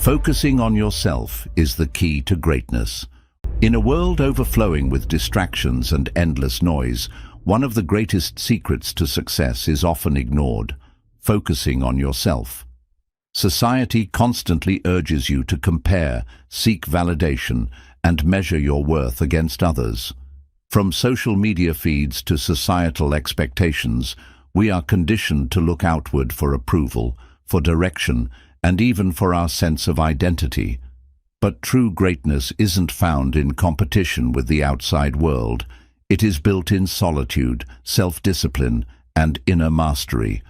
Focusing on yourself is the key to greatness. In a world overflowing with distractions and endless noise, one of the greatest secrets to success is often ignored: focusing on yourself. Society constantly urges you to compare, seek validation, and measure your worth against others. From social media feeds to societal expectations, we are conditioned to look outward for approval, for direction, and even for our sense of identity. But true greatness isn't found in competition with the outside world. It is built in solitude, self-discipline, and inner mastery.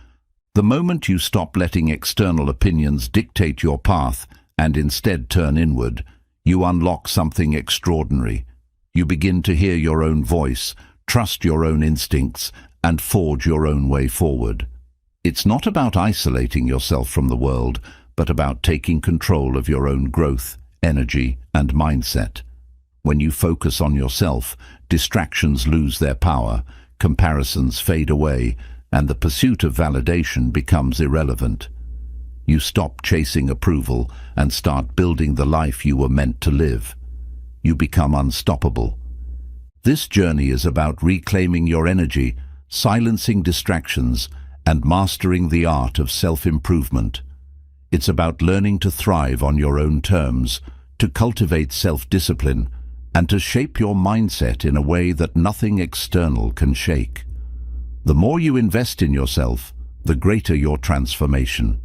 The moment you stop letting external opinions dictate your path and instead turn inward, you unlock something extraordinary. You begin to hear your own voice, trust your own instincts, and forge your own way forward. It's not about isolating yourself from the world, but about taking control of your own growth, energy, and mindset. When you focus on yourself, distractions lose their power, comparisons fade away, and the pursuit of validation becomes irrelevant. You stop chasing approval and start building the life you were meant to live. You become unstoppable. This journey is about reclaiming your energy, silencing distractions, and mastering the art of self-improvement. It's about learning to thrive on your own terms, to cultivate self-discipline, and to shape your mindset in a way that nothing external can shake. The more you invest in yourself, the greater your transformation.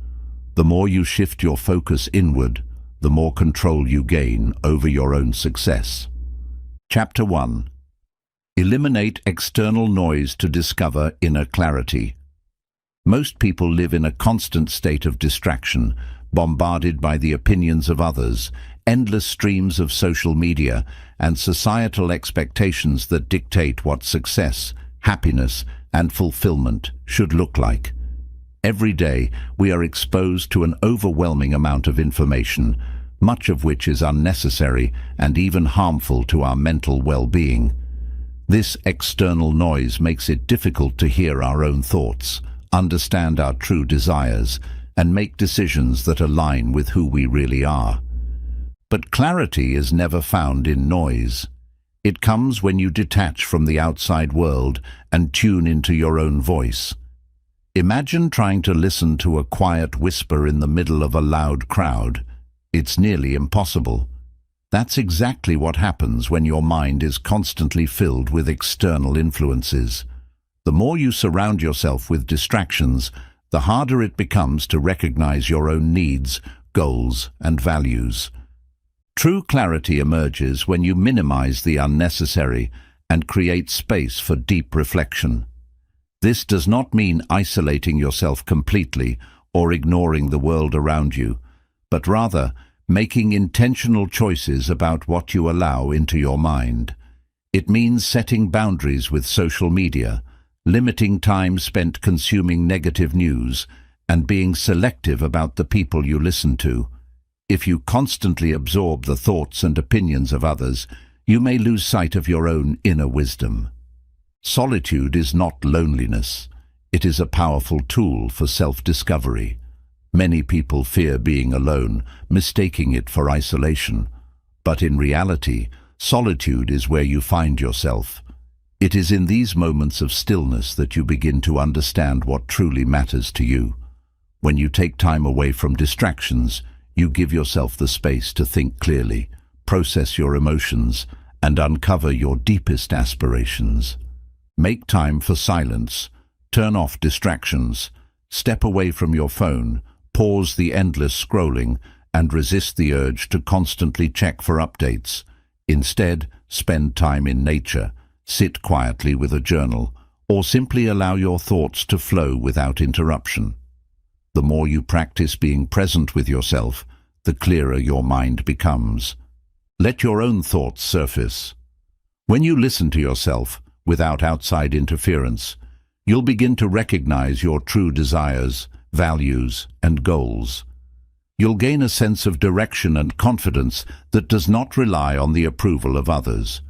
The more you shift your focus inward, the more control you gain over your own success. Chapter 1. Eliminate external noise to discover inner clarity. Most people live in a constant state of distraction, bombarded by the opinions of others, endless streams of social media, and societal expectations that dictate what success, happiness, and fulfillment should look like. Every day, we are exposed to an overwhelming amount of information, much of which is unnecessary and even harmful to our mental well-being. This external noise makes it difficult to hear our own thoughts, understand our true desires, and make decisions that align with who we really are. But clarity is never found in noise. It comes when you detach from the outside world and tune into your own voice. Imagine trying to listen to a quiet whisper in the middle of a loud crowd. It's nearly impossible. That's exactly what happens when your mind is constantly filled with external influences. The more you surround yourself with distractions, the harder it becomes to recognize your own needs, goals, and values. True clarity emerges when you minimize the unnecessary and create space for deep reflection. This does not mean isolating yourself completely or ignoring the world around you, but rather making intentional choices about what you allow into your mind. It means setting boundaries with social media, limiting time spent consuming negative news, and being selective about the people you listen to. If you constantly absorb the thoughts and opinions of others, you may lose sight of your own inner wisdom. Solitude is not loneliness. It is a powerful tool for self-discovery. Many people fear being alone, mistaking it for isolation. But in reality, solitude is where you find yourself. It is in these moments of stillness that you begin to understand what truly matters to you. When you take time away from distractions, you give yourself the space to think clearly, process your emotions, and uncover your deepest aspirations. Make time for silence, turn off distractions, step away from your phone, pause the endless scrolling, and resist the urge to constantly check for updates. Instead, spend time in nature. Sit quietly with a journal, or simply allow your thoughts to flow without interruption. The more you practice being present with yourself, the clearer your mind becomes. Let your own thoughts surface. When you listen to yourself, without outside interference, you'll begin to recognize your true desires, values, and goals. You'll gain a sense of direction and confidence that does not rely on the approval of others.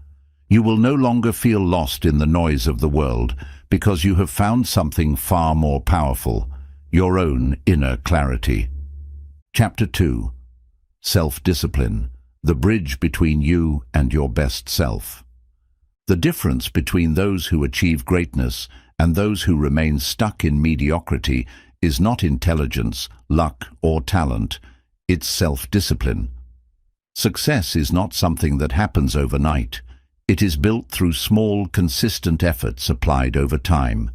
You will no longer feel lost in the noise of the world because you have found something far more powerful, your own inner clarity. Chapter 2. Self-discipline, the bridge between you and your best self. The difference between those who achieve greatness and those who remain stuck in mediocrity is not intelligence, luck, or talent. It's self-discipline. Success is not something that happens overnight. It is built through small, consistent efforts applied over time.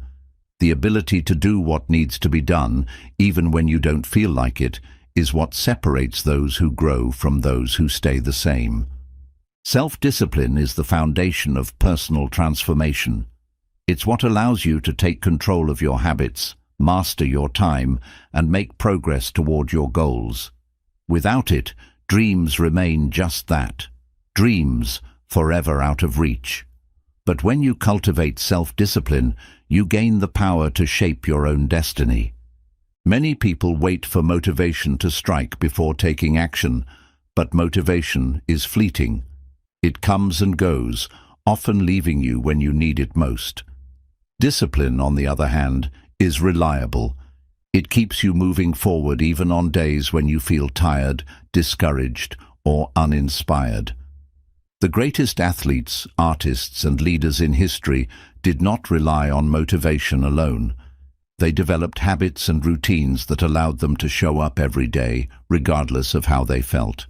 The ability to do what needs to be done, even when you don't feel like it, is what separates those who grow from those who stay the same. Self-discipline is the foundation of personal transformation. It's what allows you to take control of your habits, master your time, and make progress toward your goals. Without it, dreams remain just that, dreams, forever out of reach. But when you cultivate self-discipline, you gain the power to shape your own destiny. Many people wait for motivation to strike before taking action, but motivation is fleeting. It comes and goes, often leaving you when you need it most. Discipline, on the other hand, is reliable. It keeps you moving forward even on days when you feel tired, discouraged, or uninspired. The greatest athletes, artists, and leaders in history did not rely on motivation alone. They developed habits and routines that allowed them to show up every day, regardless of how they felt.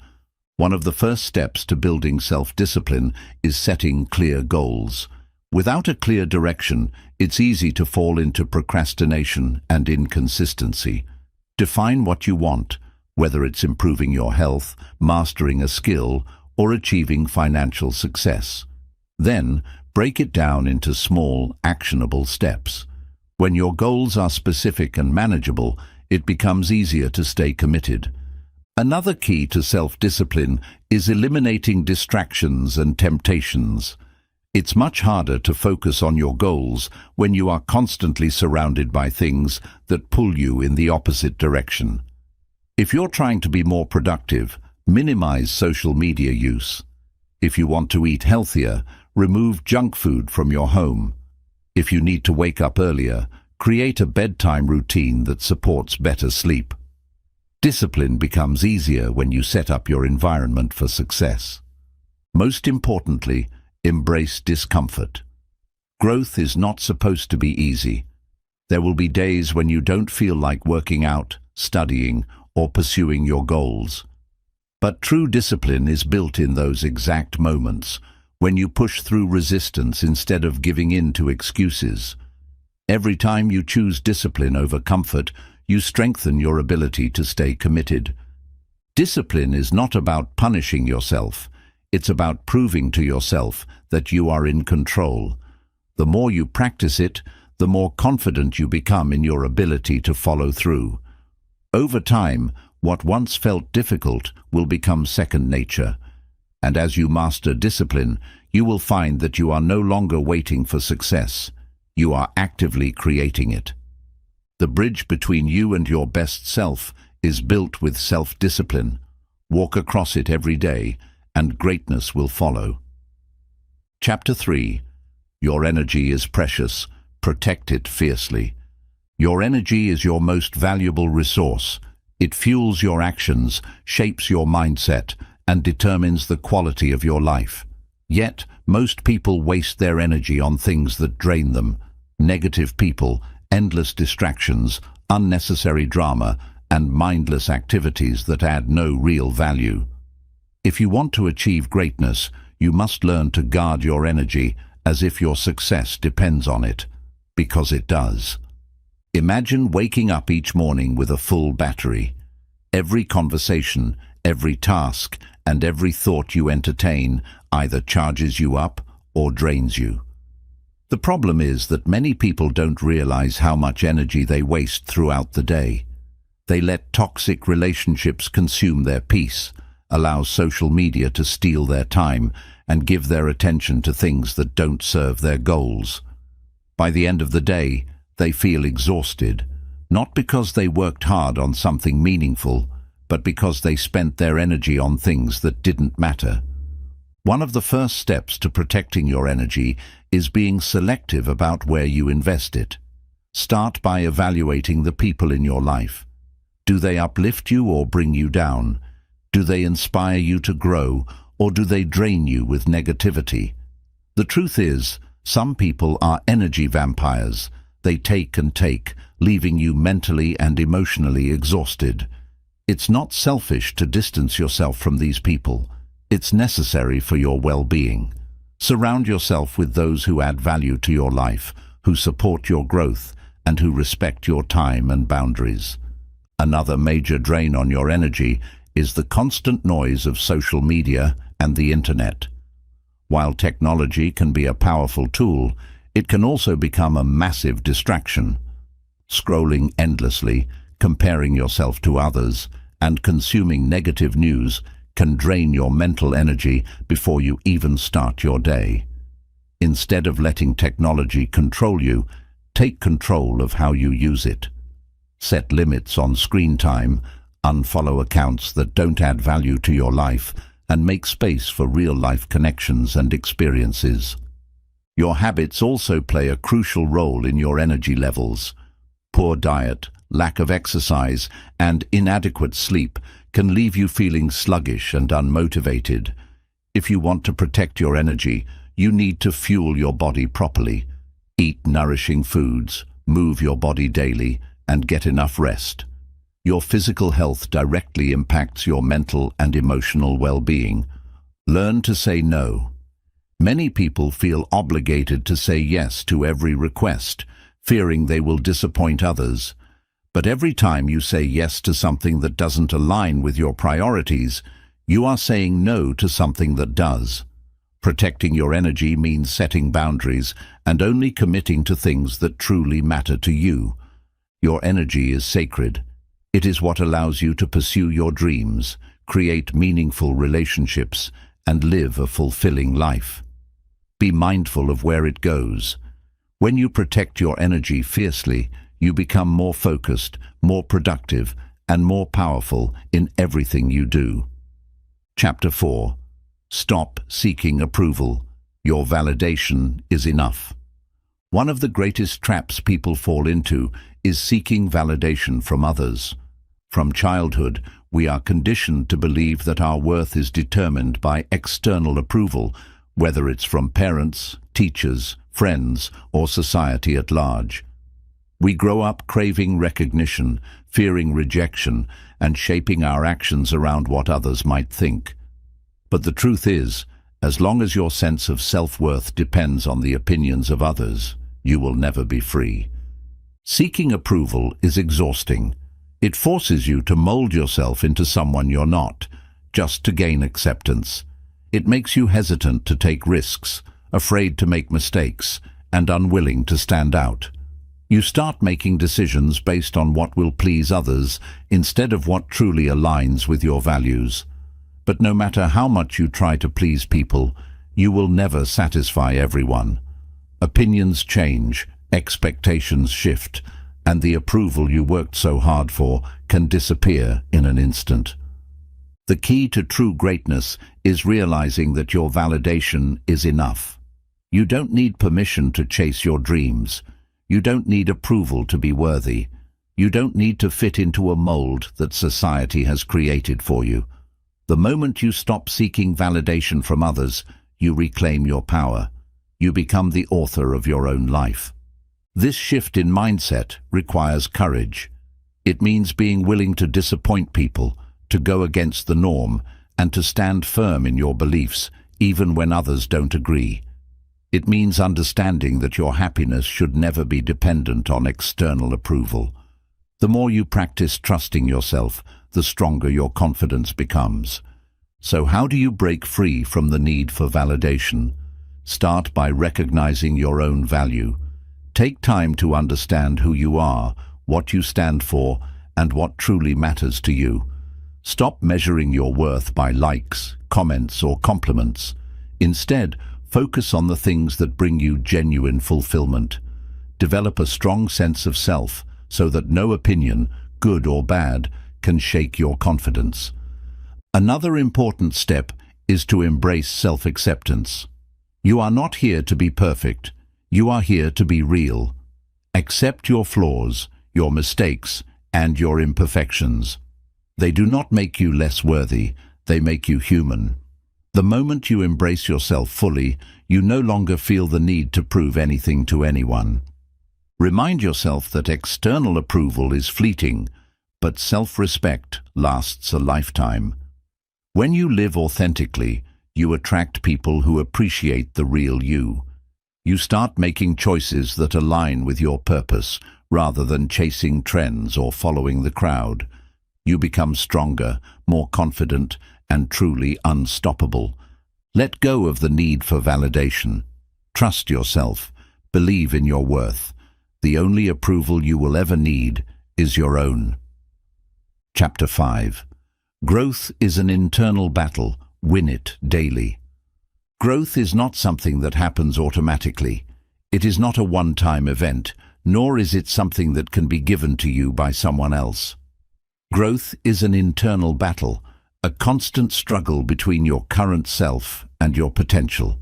One of the first steps to building self-discipline is setting clear goals. Without a clear direction, it's easy to fall into procrastination and inconsistency. Define what you want, whether it's improving your health, mastering a skill, or achieving financial success. Then, break it down into small, actionable steps. When your goals are specific and manageable, it becomes easier to stay committed. Another key to self-discipline is eliminating distractions and temptations. It's much harder to focus on your goals when you are constantly surrounded by things that pull you in the opposite direction. If you're trying to be more productive, minimize social media use. If you want to eat healthier, remove junk food from your home. If you need to wake up earlier, create a bedtime routine that supports better sleep. Discipline becomes easier when you set up your environment for success. Most importantly, embrace discomfort. Growth is not supposed to be easy. There will be days when you don't feel like working out, studying, or pursuing your goals. But true discipline is built in those exact moments, when you push through resistance instead of giving in to excuses. Every time you choose discipline over comfort, you strengthen your ability to stay committed. Discipline is not about punishing yourself. It's about proving to yourself that you are in control. The more you practice it, the more confident you become in your ability to follow through. Over time, what once felt difficult will become second nature. And as you master discipline, you will find that you are no longer waiting for success. You are actively creating it. The bridge between you and your best self is built with self-discipline. Walk across it every day, and greatness will follow. Chapter 3. Your energy is precious. Protect it fiercely. Your energy is your most valuable resource. It fuels your actions, shapes your mindset, and determines the quality of your life. Yet, most people waste their energy on things that drain them. Negative people, endless distractions, unnecessary drama, and mindless activities that add no real value. If you want to achieve greatness, you must learn to guard your energy as if your success depends on it, because it does. Imagine waking up each morning with a full battery. Every conversation, every task, and every thought you entertain either charges you up or drains you. The problem is that many people don't realize how much energy they waste throughout the day. They let toxic relationships consume their peace, allow social media to steal their time, and give their attention to things that don't serve their goals. By the end of the day, they feel exhausted, not because they worked hard on something meaningful, but because they spent their energy on things that didn't matter. One of the first steps to protecting your energy is being selective about where you invest it. Start by evaluating the people in your life. Do they uplift you or bring you down? Do they inspire you to grow, or do they drain you with negativity? The truth is, some people are energy vampires. They take and take, leaving you mentally and emotionally exhausted. It's not selfish to distance yourself from these people. It's necessary for your well-being. Surround yourself with those who add value to your life, who support your growth, and who respect your time and boundaries. Another major drain on your energy is the constant noise of social media and the internet. While technology can be a powerful tool, it can also become a massive distraction. Scrolling endlessly, comparing yourself to others, and consuming negative news can drain your mental energy before you even start your day. Instead of letting technology control you, take control of how you use it. Set limits on screen time, unfollow accounts that don't add value to your life, and make space for real-life connections and experiences. Your habits also play a crucial role in your energy levels. Poor diet, lack of exercise, and inadequate sleep can leave you feeling sluggish and unmotivated. If you want to protect your energy, you need to fuel your body properly. Eat nourishing foods, move your body daily, and get enough rest. Your physical health directly impacts your mental and emotional well-being. Learn to say no. Many people feel obligated to say yes to every request, fearing they will disappoint others. But every time you say yes to something that doesn't align with your priorities, you are saying no to something that does. Protecting your energy means setting boundaries and only committing to things that truly matter to you. Your energy is sacred. It is what allows you to pursue your dreams, create meaningful relationships, and live a fulfilling life. Be mindful of where it goes. When you protect your energy fiercely, you become more focused, more productive, and more powerful in everything you do. Chapter 4. Stop seeking approval. Your validation is enough. One of the greatest traps people fall into is seeking validation from others. From childhood, we are conditioned to believe that our worth is determined by external approval, whether it's from parents, teachers, friends, or society at large. We grow up craving recognition, fearing rejection, and shaping our actions around what others might think. But the truth is, as long as your sense of self-worth depends on the opinions of others, you will never be free. Seeking approval is exhausting. It forces you to mold yourself into someone you're not, just to gain acceptance. It makes you hesitant to take risks, afraid to make mistakes, and unwilling to stand out. You start making decisions based on what will please others instead of what truly aligns with your values. But no matter how much you try to please people, you will never satisfy everyone. Opinions change, expectations shift, and the approval you worked so hard for can disappear in an instant. The key to true greatness is realizing that your validation is enough. You don't need permission to chase your dreams. You don't need approval to be worthy. You don't need to fit into a mold that society has created for you. The moment you stop seeking validation from others, you reclaim your power. You become the author of your own life. This shift in mindset requires courage. It means being willing to disappoint people, to go against the norm, and to stand firm in your beliefs, even when others don't agree. It means understanding that your happiness should never be dependent on external approval. The more you practice trusting yourself, the stronger your confidence becomes. So how do you break free from the need for validation? Start by recognizing your own value. Take time to understand who you are, what you stand for, and what truly matters to you. Stop measuring your worth by likes, comments, or compliments. Instead, focus on the things that bring you genuine fulfillment. Develop a strong sense of self so that no opinion, good or bad, can shake your confidence. Another important step is to embrace self-acceptance. You are not here to be perfect. You are here to be real. Accept your flaws, your mistakes, and your imperfections. They do not make you less worthy, they make you human. The moment you embrace yourself fully, you no longer feel the need to prove anything to anyone. Remind yourself that external approval is fleeting, but self-respect lasts a lifetime. When you live authentically, you attract people who appreciate the real you. You start making choices that align with your purpose, rather than chasing trends or following the crowd. You become stronger, more confident, and truly unstoppable. Let go of the need for validation. Trust yourself. Believe in your worth. The only approval you will ever need is your own. Chapter 5. Growth is an internal battle. Win it daily. Growth is not something that happens automatically. It is not a one-time event, nor is it something that can be given to you by someone else. Growth is an internal battle, a constant struggle between your current self and your potential.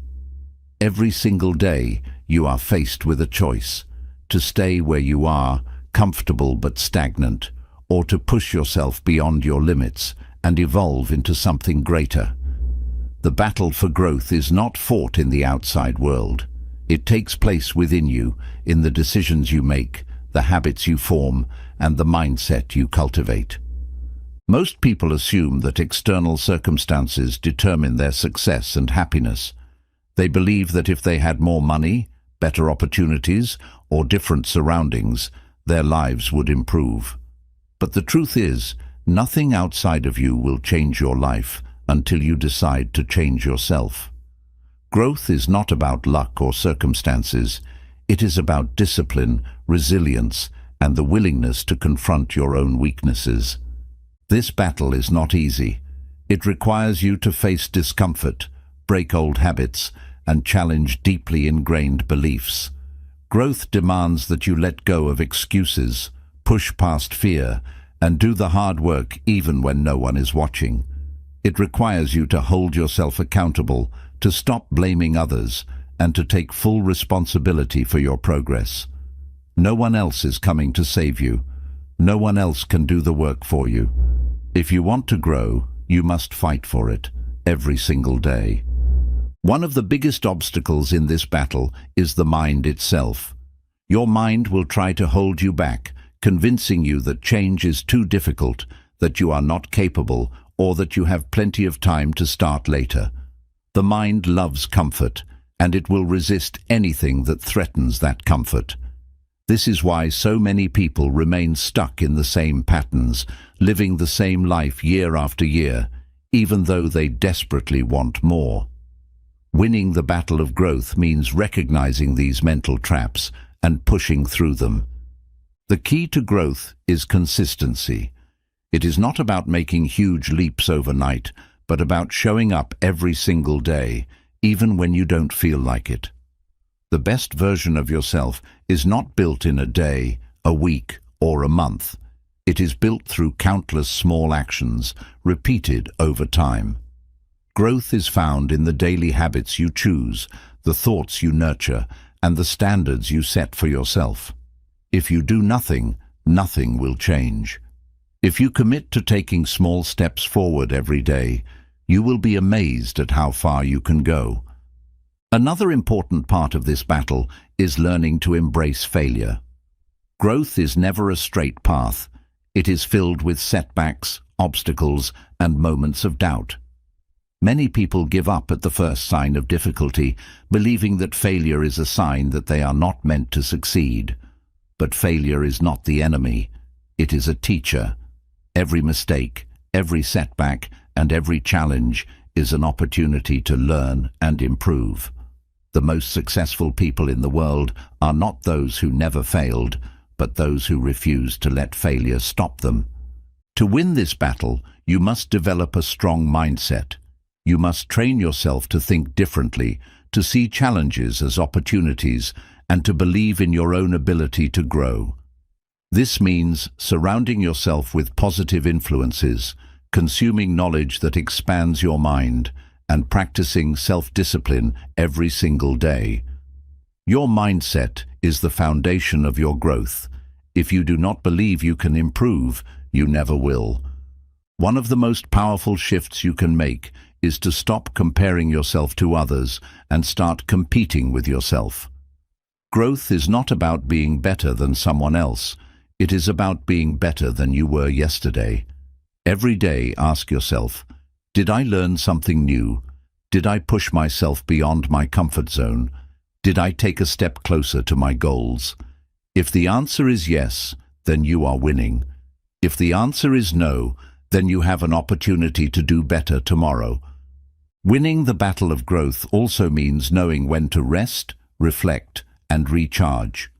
Every single day, you are faced with a choice: to stay where you are, comfortable but stagnant, or to push yourself beyond your limits and evolve into something greater. The battle for growth is not fought in the outside world. It takes place within you, in the decisions you make, the habits you form, and the mindset you cultivate. Most people assume that external circumstances determine their success and happiness. They believe that if they had more money, better opportunities, or different surroundings, their lives would improve. But the truth is, nothing outside of you will change your life until you decide to change yourself. Growth is not about luck or circumstances. It is about discipline, resilience, and the willingness to confront your own weaknesses. This battle is not easy. It requires you to face discomfort, break old habits, and challenge deeply ingrained beliefs. Growth demands that you let go of excuses, push past fear, and do the hard work even when no one is watching. It requires you to hold yourself accountable, to stop blaming others, and to take full responsibility for your progress. No one else is coming to save you. No one else can do the work for you. If you want to grow, you must fight for it, every single day. One of the biggest obstacles in this battle is the mind itself. Your mind will try to hold you back, convincing you that change is too difficult, that you are not capable, or that you have plenty of time to start later. The mind loves comfort, and it will resist anything that threatens that comfort. This is why so many people remain stuck in the same patterns, living the same life year after year, even though they desperately want more. Winning the battle of growth means recognizing these mental traps and pushing through them. The key to growth is consistency. It is not about making huge leaps overnight, but about showing up every single day, even when you don't feel like it. The best version of yourself is not built in a day, a week, or a month. It is built through countless small actions, repeated over time. Growth is found in the daily habits you choose, the thoughts you nurture, and the standards you set for yourself. If you do nothing, nothing will change. If you commit to taking small steps forward every day, you will be amazed at how far you can go. Another important part of this battle is learning to embrace failure. Growth is never a straight path. It is filled with setbacks, obstacles, and moments of doubt. Many people give up at the first sign of difficulty, believing that failure is a sign that they are not meant to succeed. But failure is not the enemy. It is a teacher. Every mistake, every setback, and every challenge is an opportunity to learn and improve. The most successful people in the world are not those who never failed, but those who refuse to let failure stop them. To win this battle, you must develop a strong mindset. You must train yourself to think differently, to see challenges as opportunities, and to believe in your own ability to grow. This means surrounding yourself with positive influences, consuming knowledge that expands your mind, and practicing self-discipline every single day. Your mindset is the foundation of your growth. If you do not believe you can improve, you never will. One of the most powerful shifts you can make is to stop comparing yourself to others and start competing with yourself. Growth is not about being better than someone else. It is about being better than you were yesterday. Every day, ask yourself, did I learn something new? Did I push myself beyond my comfort zone? Did I take a step closer to my goals? If the answer is yes, then you are winning. If the answer is no, then you have an opportunity to do better tomorrow. Winning the battle of growth also means knowing when to rest, reflect, and recharge.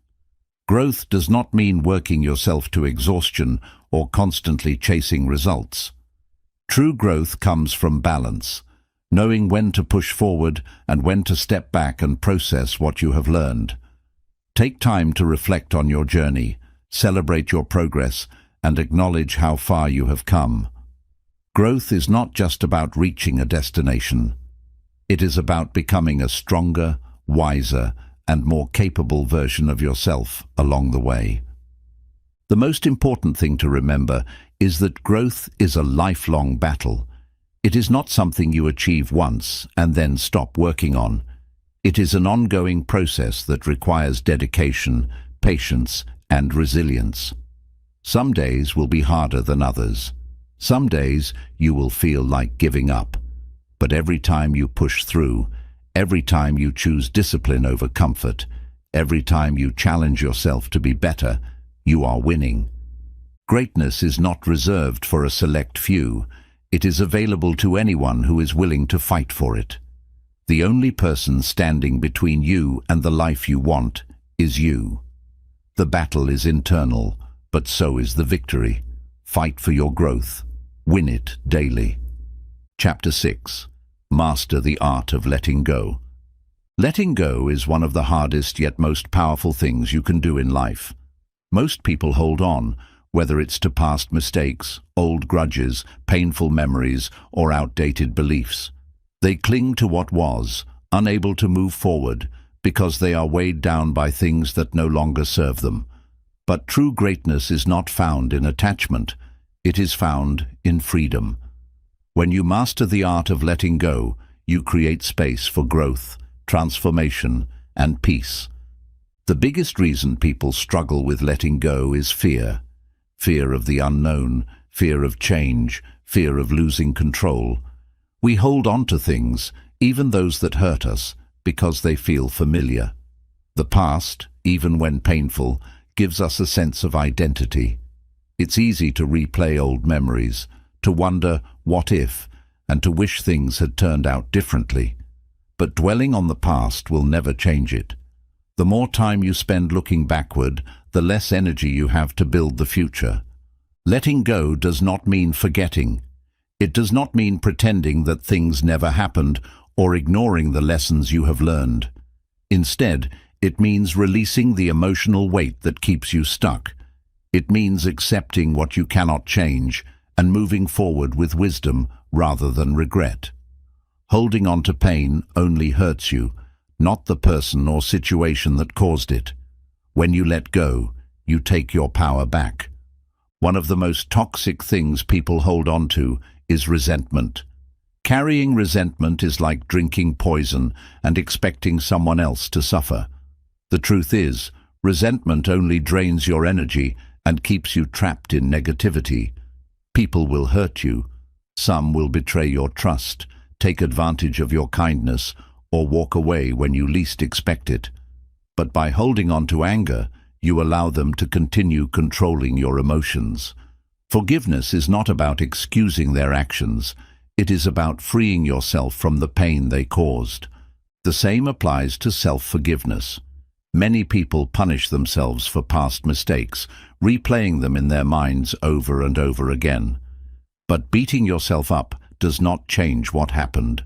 Growth does not mean working yourself to exhaustion or constantly chasing results. True growth comes from balance, knowing when to push forward and when to step back and process what you have learned. Take time to reflect on your journey, celebrate your progress, and acknowledge how far you have come. Growth is not just about reaching a destination. It is about becoming a stronger, wiser, and more capable version of yourself along the way. The most important thing to remember is that growth is a lifelong battle. It is not something you achieve once and then stop working on. It is an ongoing process that requires dedication, patience, and resilience. Some days will be harder than others. Some days you will feel like giving up. But every time you push through, every time you choose discipline over comfort, every time you challenge yourself to be better, you are winning. Greatness is not reserved for a select few. It is available to anyone who is willing to fight for it. The only person standing between you and the life you want is you. The battle is internal, but so is the victory. Fight for your growth. Win it daily. Chapter 6. Master the art of letting go. Letting go is one of the hardest yet most powerful things you can do in life. Most people hold on, whether it's to past mistakes, old grudges, painful memories, or outdated beliefs. They cling to what was, unable to move forward, because they are weighed down by things that no longer serve them. But true greatness is not found in attachment. It is found in freedom. When you master the art of letting go, you create space for growth, transformation, and peace. The biggest reason people struggle with letting go is fear. Fear of the unknown, fear of change, fear of losing control. We hold on to things, even those that hurt us, because they feel familiar. The past, even when painful, gives us a sense of identity. It's easy to replay old memories, to wonder what if, and to wish things had turned out differently. But dwelling on the past will never change it. The more time you spend looking backward, the less energy you have to build the future. Letting go does not mean forgetting. It does not mean pretending that things never happened or ignoring the lessons you have learned. Instead, it means releasing the emotional weight that keeps you stuck. It means accepting what you cannot change and moving forward with wisdom rather than regret. Holding on to pain only hurts you, not the person or situation that caused it. When you let go, you take your power back. One of the most toxic things people hold on to is resentment. Carrying resentment is like drinking poison and expecting someone else to suffer. The truth is, resentment only drains your energy and keeps you trapped in negativity. People will hurt you. Some will betray your trust, take advantage of your kindness, or walk away when you least expect it. But by holding on to anger, you allow them to continue controlling your emotions. Forgiveness is not about excusing their actions. It is about freeing yourself from the pain they caused. The same applies to self-forgiveness. Many people punish themselves for past mistakes, replaying them in their minds over and over again. But beating yourself up does not change what happened.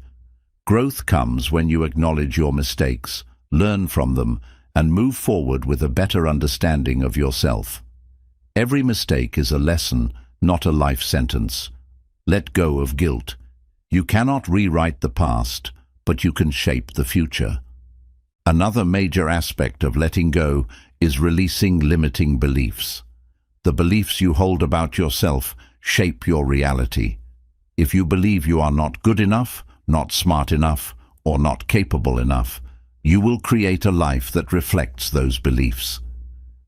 Growth comes when you acknowledge your mistakes, learn from them, and move forward with a better understanding of yourself. Every mistake is a lesson, not a life sentence. Let go of guilt. You cannot rewrite the past, but you can shape the future. Another major aspect of letting go is releasing limiting beliefs. The beliefs you hold about yourself shape your reality. If you believe you are not good enough, not smart enough, or not capable enough, you will create a life that reflects those beliefs.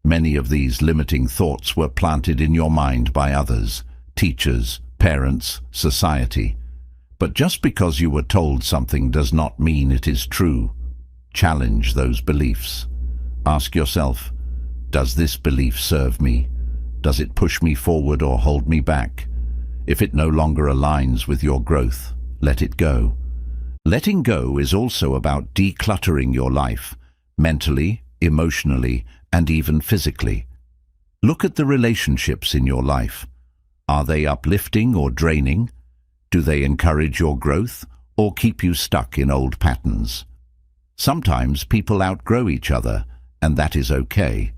Many of these limiting thoughts were planted in your mind by others, teachers, parents, society. But just because you were told something does not mean it is true. Challenge those beliefs. Ask yourself, does this belief serve me? Does it push me forward or hold me back? If it no longer aligns with your growth, let it go. Letting go is also about decluttering your life, mentally, emotionally, and even physically. Look at the relationships in your life. Are they uplifting or draining? Do they encourage your growth or keep you stuck in old patterns? Sometimes people outgrow each other, and that is okay.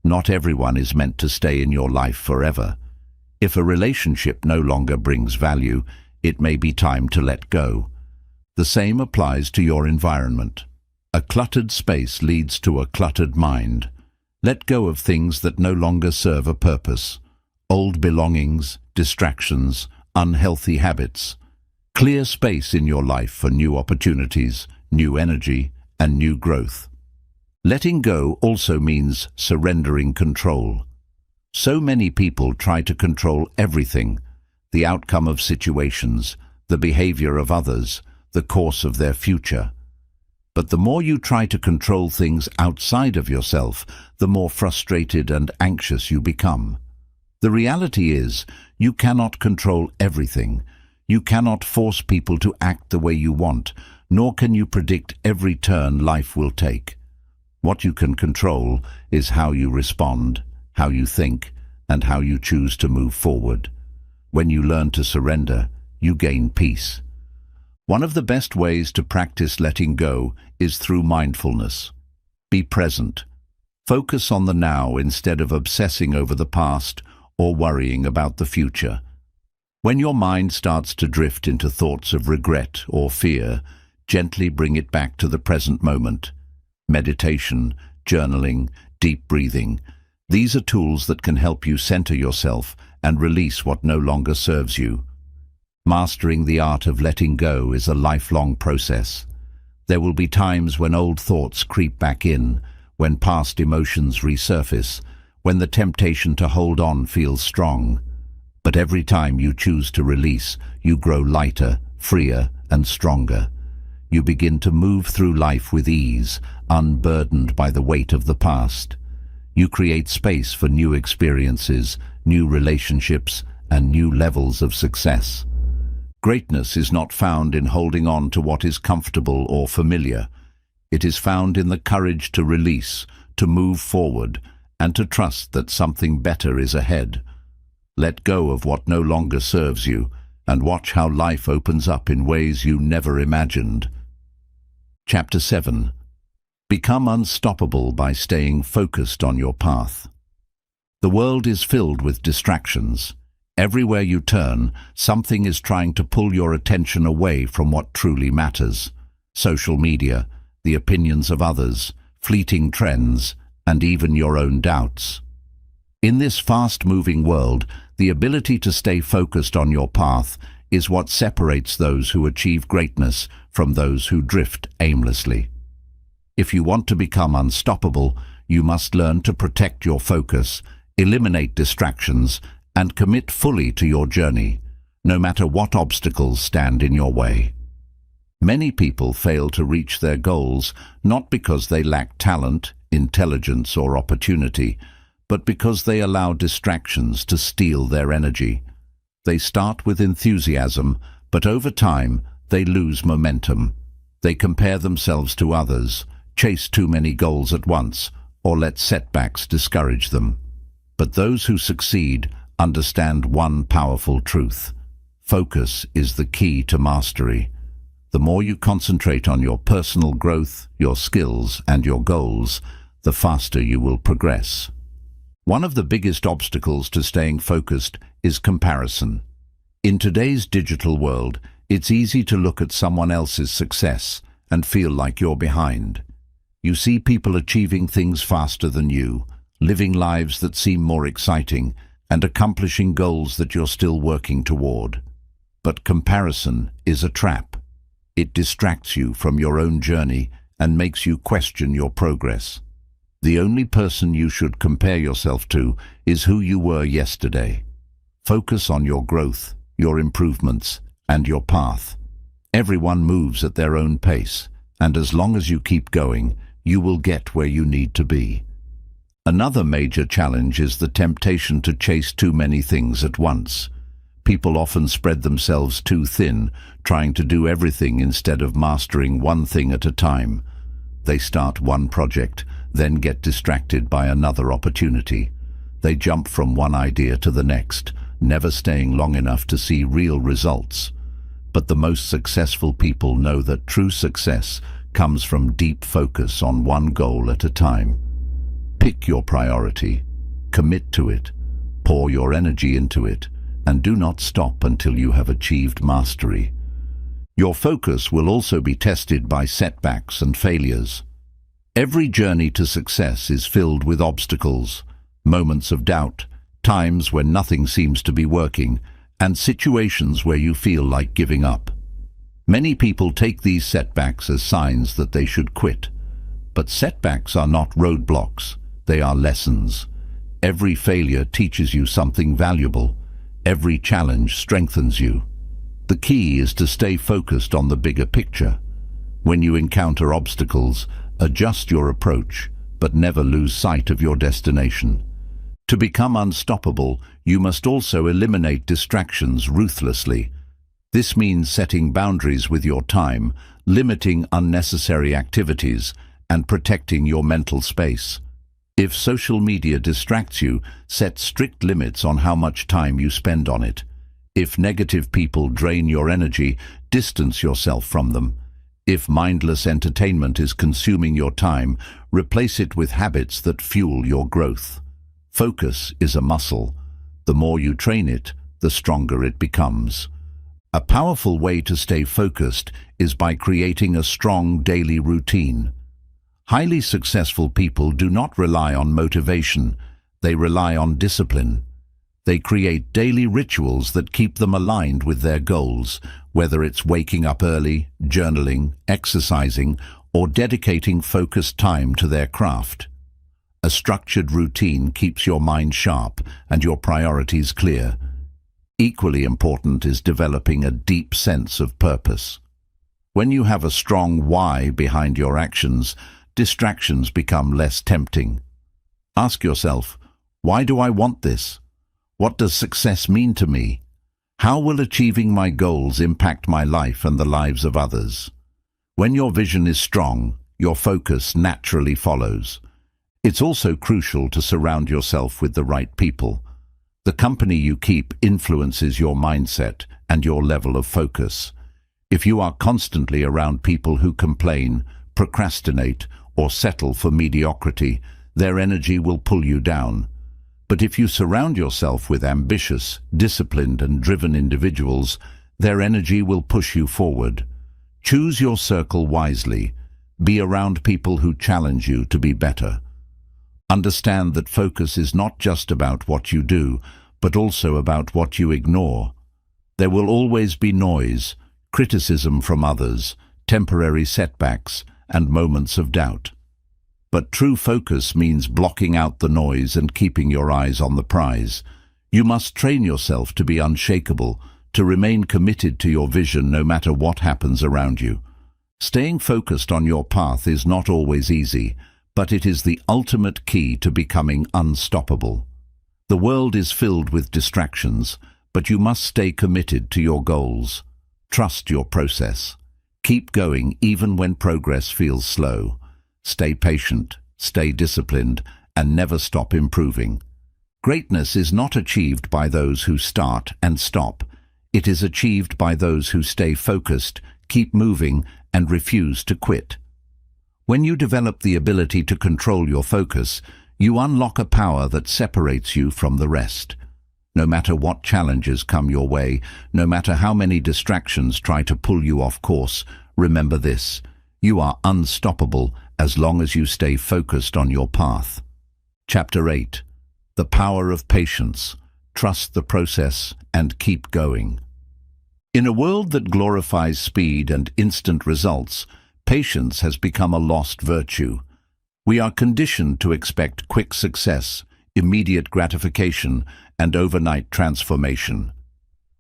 Not everyone is meant to stay in your life forever. If a relationship no longer brings value, it may be time to let go. The same applies to your environment. A cluttered space leads to a cluttered mind. Let go of things that no longer serve a purpose. Old belongings, distractions, unhealthy habits. Clear space in your life for new opportunities, new energy, and new growth. Letting go also means surrendering control. So many people try to control everything: the outcome of situations, the behavior of others, the course of their future. But the more you try to control things outside of yourself, the more frustrated and anxious you become. The reality is, you cannot control everything. You cannot force people to act the way you want, nor can you predict every turn life will take. What you can control is how you respond, how you think, and how you choose to move forward. When you learn to surrender, you gain peace. One of the best ways to practice letting go is through mindfulness. Be present. Focus on the now instead of obsessing over the past or worrying about the future. When your mind starts to drift into thoughts of regret or fear, gently bring it back to the present moment. Meditation, journaling, deep breathing. These are tools that can help you center yourself and release what no longer serves you. Mastering the art of letting go is a lifelong process. There will be times when old thoughts creep back in, when past emotions resurface, when the temptation to hold on feels strong. But every time you choose to release, you grow lighter, freer, and stronger. You begin to move through life with ease, unburdened by the weight of the past. You create space for new experiences, new relationships, and new levels of success. Greatness is not found in holding on to what is comfortable or familiar. It is found in the courage to release, to move forward, and to trust that something better is ahead. Let go of what no longer serves you, and watch how life opens up in ways you never imagined. Chapter 7. Become unstoppable by staying focused on your path. The world is filled with distractions. Everywhere you turn, something is trying to pull your attention away from what truly matters. Social media, the opinions of others, fleeting trends, and even your own doubts. In this fast-moving world, the ability to stay focused on your path is what separates those who achieve greatness from those who drift aimlessly. If you want to become unstoppable, you must learn to protect your focus, eliminate distractions, and commit fully to your journey, no matter what obstacles stand in your way. Many people fail to reach their goals not because they lack talent, intelligence, or opportunity, but because they allow distractions to steal their energy. They start with enthusiasm, but over time they lose momentum. They compare themselves to others, chase too many goals at once, or let setbacks discourage them. But those who succeed understand one powerful truth: focus is the key to mastery. The more you concentrate on your personal growth, your skills, and your goals, the faster you will progress. One of the biggest obstacles to staying focused is comparison. In today's digital world, it's easy to look at someone else's success and feel like you're behind. You see people achieving things faster than you, living lives that seem more exciting, and accomplishing goals that you're still working toward. But comparison is a trap. It distracts you from your own journey and makes you question your progress. The only person you should compare yourself to is who you were yesterday. Focus on your growth, your improvements, and your path. Everyone moves at their own pace, and as long as you keep going, you will get where you need to be. Another major challenge is the temptation to chase too many things at once. People often spread themselves too thin, trying to do everything instead of mastering one thing at a time. They start one project, then get distracted by another opportunity. They jump from one idea to the next, never staying long enough to see real results. But the most successful people know that true success comes from deep focus on one goal at a time. Pick your priority, commit to it, pour your energy into it, and do not stop until you have achieved mastery. Your focus will also be tested by setbacks and failures. Every journey to success is filled with obstacles, moments of doubt, times when nothing seems to be working, and situations where you feel like giving up. Many people take these setbacks as signs that they should quit. But setbacks are not roadblocks, they are lessons. Every failure teaches you something valuable. Every challenge strengthens you. The key is to stay focused on the bigger picture. When you encounter obstacles, adjust your approach, but never lose sight of your destination. To become unstoppable, you must also eliminate distractions ruthlessly. This means setting boundaries with your time, limiting unnecessary activities, and protecting your mental space. If social media distracts you, set strict limits on how much time you spend on it. If negative people drain your energy, distance yourself from them. If mindless entertainment is consuming your time, replace it with habits that fuel your growth. Focus is a muscle. The more you train it, the stronger it becomes. A powerful way to stay focused is by creating a strong daily routine. Highly successful people do not rely on motivation, they rely on discipline. They create daily rituals that keep them aligned with their goals, whether it's waking up early, journaling, exercising, or dedicating focused time to their craft. A structured routine keeps your mind sharp and your priorities clear. Equally important is developing a deep sense of purpose. When you have a strong why behind your actions, distractions become less tempting. Ask yourself, why do I want this? What does success mean to me? How will achieving my goals impact my life and the lives of others? When your vision is strong, your focus naturally follows. It's also crucial to surround yourself with the right people. The company you keep influences your mindset and your level of focus. If you are constantly around people who complain, procrastinate, or settle for mediocrity, their energy will pull you down. But if you surround yourself with ambitious, disciplined, and driven individuals, their energy will push you forward. Choose your circle wisely. Be around people who challenge you to be better. Understand that focus is not just about what you do, but also about what you ignore. There will always be noise, criticism from others, temporary setbacks, and moments of doubt. But true focus means blocking out the noise and keeping your eyes on the prize. You must train yourself to be unshakable, to remain committed to your vision no matter what happens around you. Staying focused on your path is not always easy, but it is the ultimate key to becoming unstoppable. The world is filled with distractions, but you must stay committed to your goals. Trust your process. Keep going even when progress feels slow. Stay patient, stay disciplined, and never stop improving. Greatness is not achieved by those who start and stop. It is achieved by those who stay focused, keep moving, and refuse to quit. When you develop the ability to control your focus, you unlock a power that separates you from the rest. No matter what challenges come your way, no matter how many distractions try to pull you off course, remember this: you are unstoppable as long as you stay focused on your path. Chapter 8. The Power of Patience. trust the process, and keep going. In a world that glorifies speed and instant results, patience has become a lost virtue. We are conditioned to expect quick success, immediate gratification, and overnight transformation.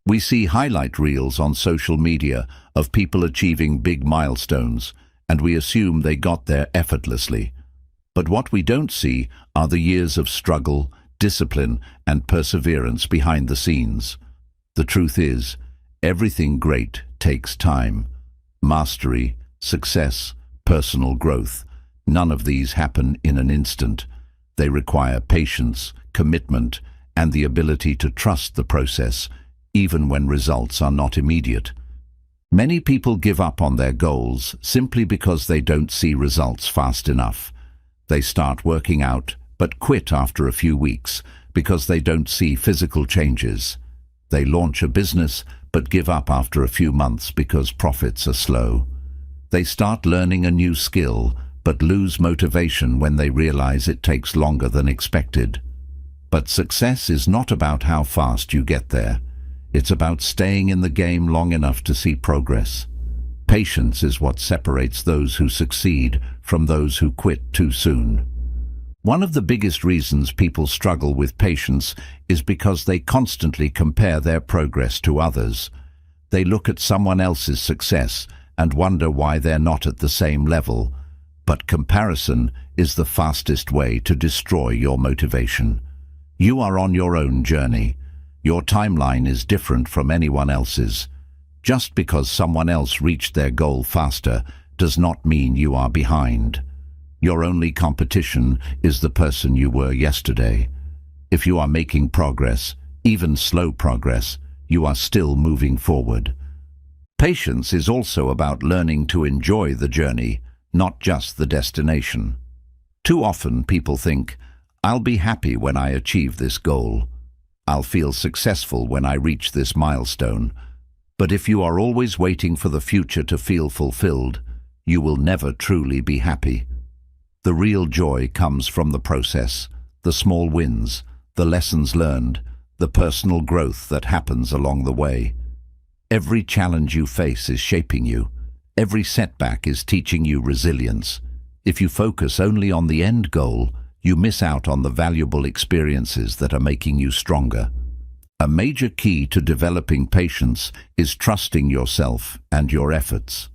We see highlight reels on social media of people achieving big milestones, and we assume they got there effortlessly. But what we don't see are the years of struggle, discipline, and perseverance behind the scenes. The truth is, everything great takes time. Mastery, success, personal growth, none of these happen in an instant. They require patience, commitment, and the ability to trust the process, even when results are not immediate. Many people give up on their goals simply because they don't see results fast enough. They start working out, but quit after a few weeks because they don't see physical changes. They launch a business, but give up after a few months because profits are slow. They start learning a new skill, but lose motivation when they realize it takes longer than expected. But success is not about how fast you get there. It's about staying in the game long enough to see progress. Patience is what separates those who succeed from those who quit too soon. One of the biggest reasons people struggle with patience is because they constantly compare their progress to others. They look at someone else's success and wonder why they're not at the same level. But comparison is the fastest way to destroy your motivation. You are on your own journey. Your timeline is different from anyone else's. Just because someone else reached their goal faster does not mean you are behind. Your only competition is the person you were yesterday. If you are making progress, even slow progress, you are still moving forward. Patience is also about learning to enjoy the journey, not just the destination. Too often people think, "I'll be happy when I achieve this goal. I'll feel successful when I reach this milestone." But if you are always waiting for the future to feel fulfilled, you will never truly be happy. The real joy comes from the process, the small wins, the lessons learned, the personal growth that happens along the way. Every challenge you face is shaping you. Every setback is teaching you resilience. If you focus only on the end goal, you miss out on the valuable experiences that are making you stronger. A major key to developing patience is trusting yourself and your efforts.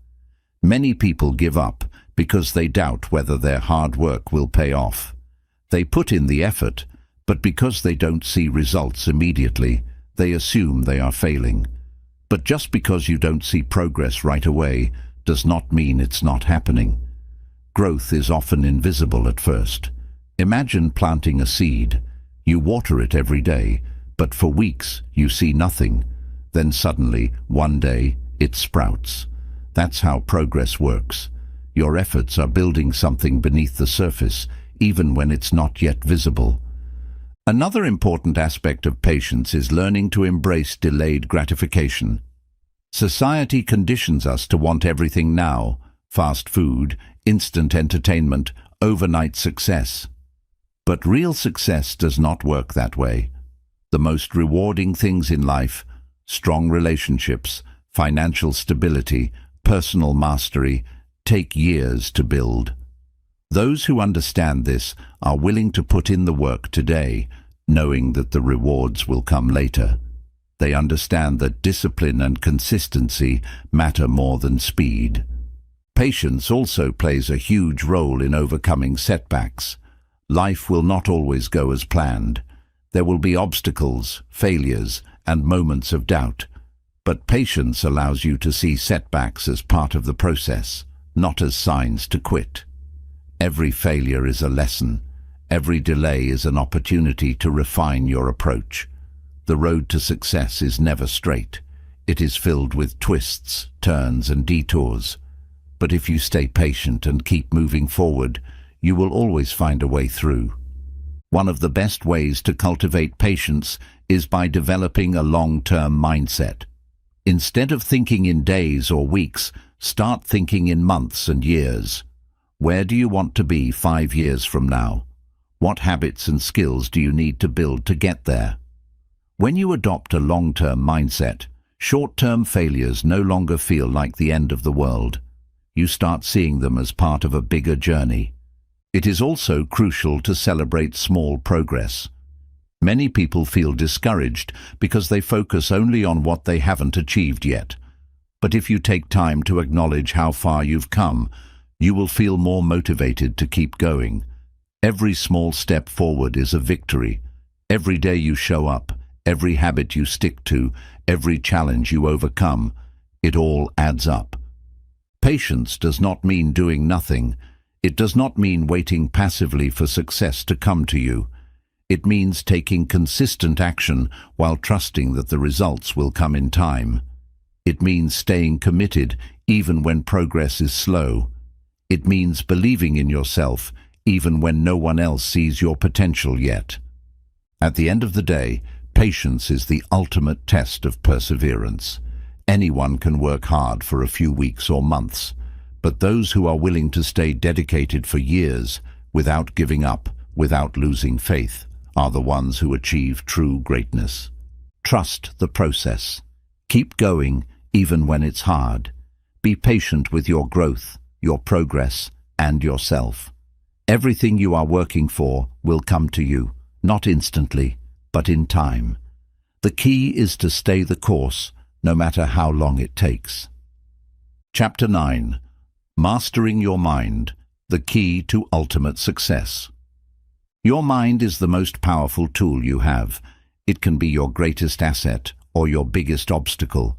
Many people give up because they doubt whether their hard work will pay off. They put in the effort, but because they don't see results immediately, they assume they are failing. But just because you don't see progress right away does not mean it's not happening. Growth is often invisible at first. Imagine planting a seed. You water it every day, but for weeks you see nothing. Then suddenly, one day, it sprouts. That's how progress works. Your efforts are building something beneath the surface, even when it's not yet visible. Another important aspect of patience is learning to embrace delayed gratification. Society conditions us to want everything now: fast food, instant entertainment, overnight success. But real success does not work that way. The most rewarding things in life, strong relationships, financial stability, personal mastery, take years to build. Those who understand this are willing to put in the work today, knowing that the rewards will come later. They understand that discipline and consistency matter more than speed. Patience also plays a huge role in overcoming setbacks. Life will not always go as planned. There will be obstacles, failures, and moments of doubt. But patience allows you to see setbacks as part of the process, not as signs to quit. Every failure is a lesson. Every delay is an opportunity to refine your approach. The road to success is never straight. It is filled with twists, turns, and detours. But if you stay patient and keep moving forward, you will always find a way through. One of the best ways to cultivate patience is by developing a long-term mindset. Instead of thinking in days or weeks, start thinking in months and years. Where do you want to be 5 years from now? What habits and skills do you need to build to get there? When you adopt a long-term mindset, short-term failures no longer feel like the end of the world. You start seeing them as part of a bigger journey. It is also crucial to celebrate small progress. Many people feel discouraged because they focus only on what they haven't achieved yet. But if you take time to acknowledge how far you've come, you will feel more motivated to keep going. Every small step forward is a victory. Every day you show up, every habit you stick to, every challenge you overcome, it all adds up. Patience does not mean doing nothing. It does not mean waiting passively for success to come to you. It means taking consistent action while trusting that the results will come in time. It means staying committed even when progress is slow. It means believing in yourself even when no one else sees your potential yet. At the end of the day, patience is the ultimate test of perseverance. Anyone can work hard for a few weeks or months, but those who are willing to stay dedicated for years, without giving up, without losing faith, are the ones who achieve true greatness. Trust the process. Keep going even when it's hard. Be patient with your growth, your progress, and yourself. Everything you are working for will come to you, not instantly, but in time. The key is to stay the course, no matter how long it takes. Chapter 9. Mastering Your Mind, the Key to Ultimate Success. Your mind is the most powerful tool you have. It can be your greatest asset or your biggest obstacle.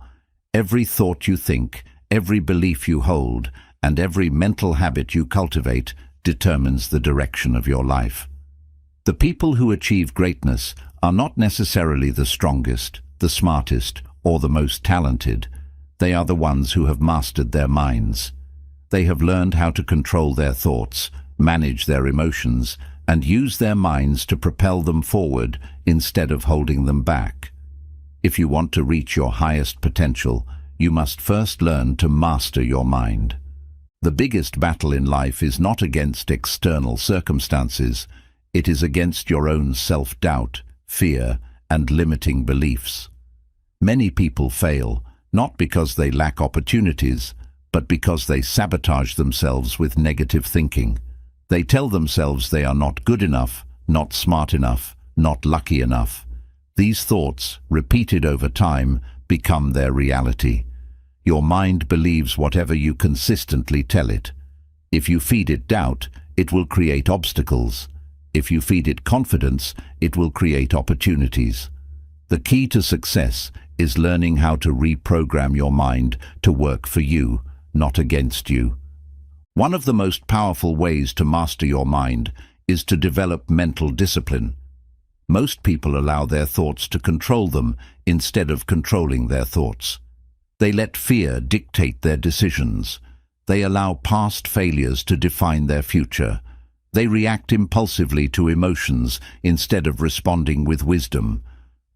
Every thought you think, every belief you hold, and every mental habit you cultivate determines the direction of your life. The people who achieve greatness are not necessarily the strongest, the smartest, or the most talented. They are the ones who have mastered their minds. They have learned how to control their thoughts, manage their emotions, and use their minds to propel them forward instead of holding them back. If you want to reach your highest potential, you must first learn to master your mind. The biggest battle in life is not against external circumstances. It is against your own self-doubt, fear, and limiting beliefs. Many people fail, not because they lack opportunities, but because they sabotage themselves with negative thinking. They tell themselves they are not good enough, not smart enough, not lucky enough. These thoughts, repeated over time, become their reality. Your mind believes whatever you consistently tell it. If you feed it doubt, it will create obstacles. If you feed it confidence, it will create opportunities. The key to success is learning how to reprogram your mind to work for you, not against you. One of the most powerful ways to master your mind is to develop mental discipline. Most people allow their thoughts to control them instead of controlling their thoughts. They let fear dictate their decisions. They allow past failures to define their future. They react impulsively to emotions instead of responding with wisdom.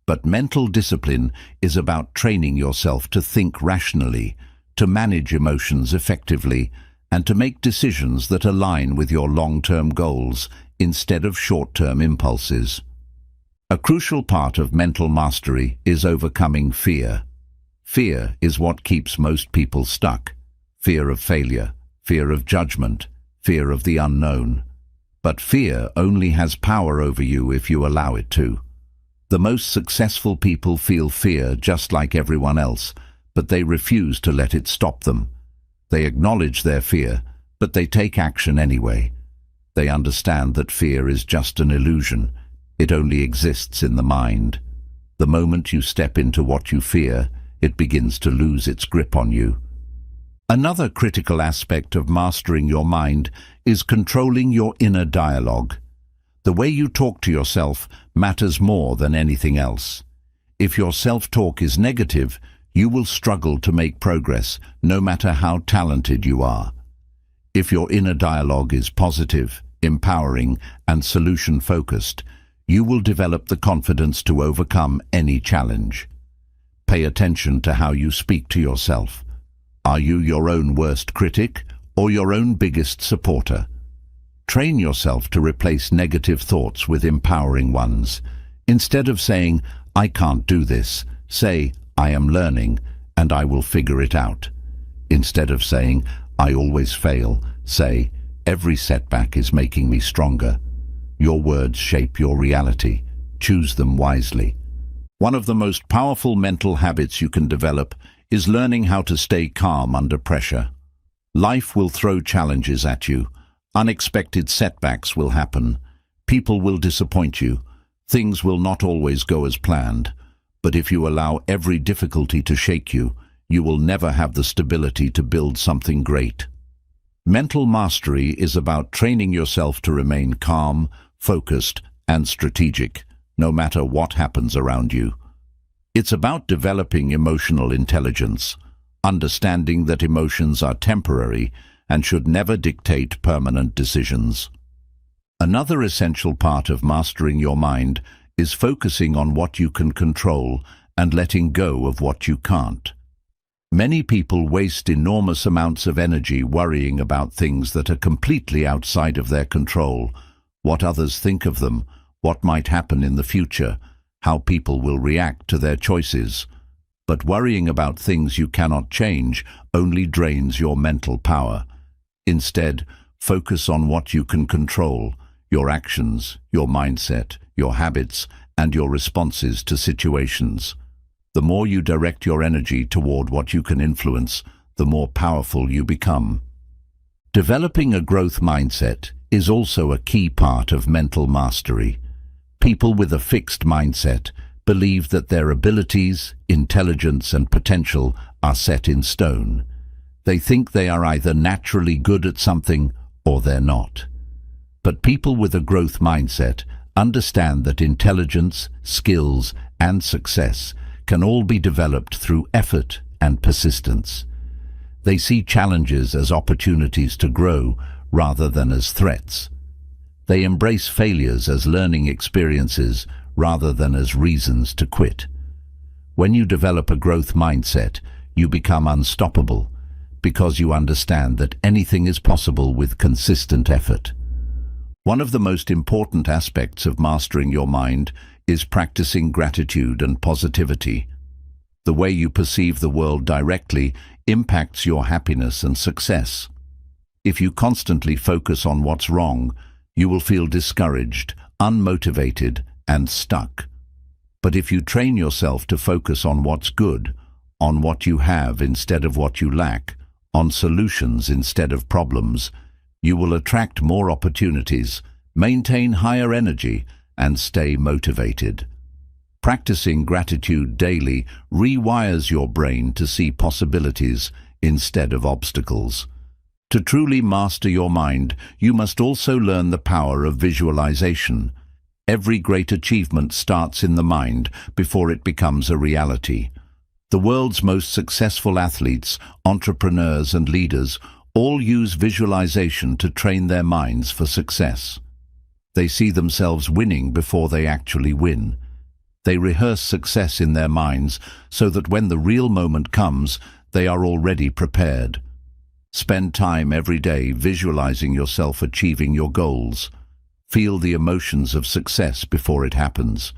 But mental discipline is about training yourself to think rationally, to manage emotions effectively, and to make decisions that align with your long-term goals instead of short-term impulses. A crucial part of mental mastery is overcoming fear. Fear is what keeps most people stuck. Fear of failure, fear of judgment, fear of the unknown. But fear only has power over you if you allow it to. The most successful people feel fear just like everyone else, but they refuse to let it stop them. They acknowledge their fear, but they take action anyway. They understand that fear is just an illusion. It only exists in the mind. The moment you step into what you fear, it begins to lose its grip on you. Another critical aspect of mastering your mind is controlling your inner dialogue. The way you talk to yourself matters more than anything else. If your self-talk is negative, you will struggle to make progress, no matter how talented you are. If your inner dialogue is positive, empowering, and solution-focused, you will develop the confidence to overcome any challenge. Pay attention to how you speak to yourself. Are you your own worst critic or your own biggest supporter? Train yourself to replace negative thoughts with empowering ones. Instead of saying, "I can't do this." Say, "I am learning, and I will figure it out." Instead of saying, "I always fail," say, "Every setback is making me stronger." Your words shape your reality. Choose them wisely. One of the most powerful mental habits you can develop is learning how to stay calm under pressure. Life will throw challenges at you. Unexpected setbacks will happen. People will disappoint you. Things will not always go as planned. But if you allow every difficulty to shake you, you will never have the stability to build something great. Mental mastery is about training yourself to remain calm, focused, and strategic, no matter what happens around you. It's about developing emotional intelligence, understanding that emotions are temporary and should never dictate permanent decisions. Another essential part of mastering your mind is focusing on what you can control and letting go of what you can't. Many people waste enormous amounts of energy worrying about things that are completely outside of their control: what others think of them, what might happen in the future, how people will react to their choices. But worrying about things you cannot change only drains your mental power. Instead, focus on what you can control: your actions, your mindset, your habits, and your responses to situations. The more you direct your energy toward what you can influence, the more powerful you become. Developing a growth mindset is also a key part of mental mastery. People with a fixed mindset believe that their abilities, intelligence, and potential are set in stone. They think they are either naturally good at something or they're not. But people with a growth mindset understand that intelligence, skills, and success can all be developed through effort and persistence. They see challenges as opportunities to grow rather than as threats. They embrace failures as learning experiences rather than as reasons to quit. When you develop a growth mindset, you become unstoppable because you understand that anything is possible with consistent effort. One of the most important aspects of mastering your mind is practicing gratitude and positivity. The way you perceive the world directly impacts your happiness and success. If you constantly focus on what's wrong, you will feel discouraged, unmotivated, and stuck. But if you train yourself to focus on what's good, on what you have instead of what you lack, on solutions instead of problems, you will attract more opportunities, maintain higher energy, and stay motivated. Practicing gratitude daily rewires your brain to see possibilities instead of obstacles. To truly master your mind, you must also learn the power of visualization. Every great achievement starts in the mind before it becomes a reality. The world's most successful athletes, entrepreneurs, and leaders all use visualization to train their minds for success. They see themselves winning before they actually win. They rehearse success in their minds so that when the real moment comes, they are already prepared. Spend time every day visualizing yourself achieving your goals. Feel the emotions of success before it happens.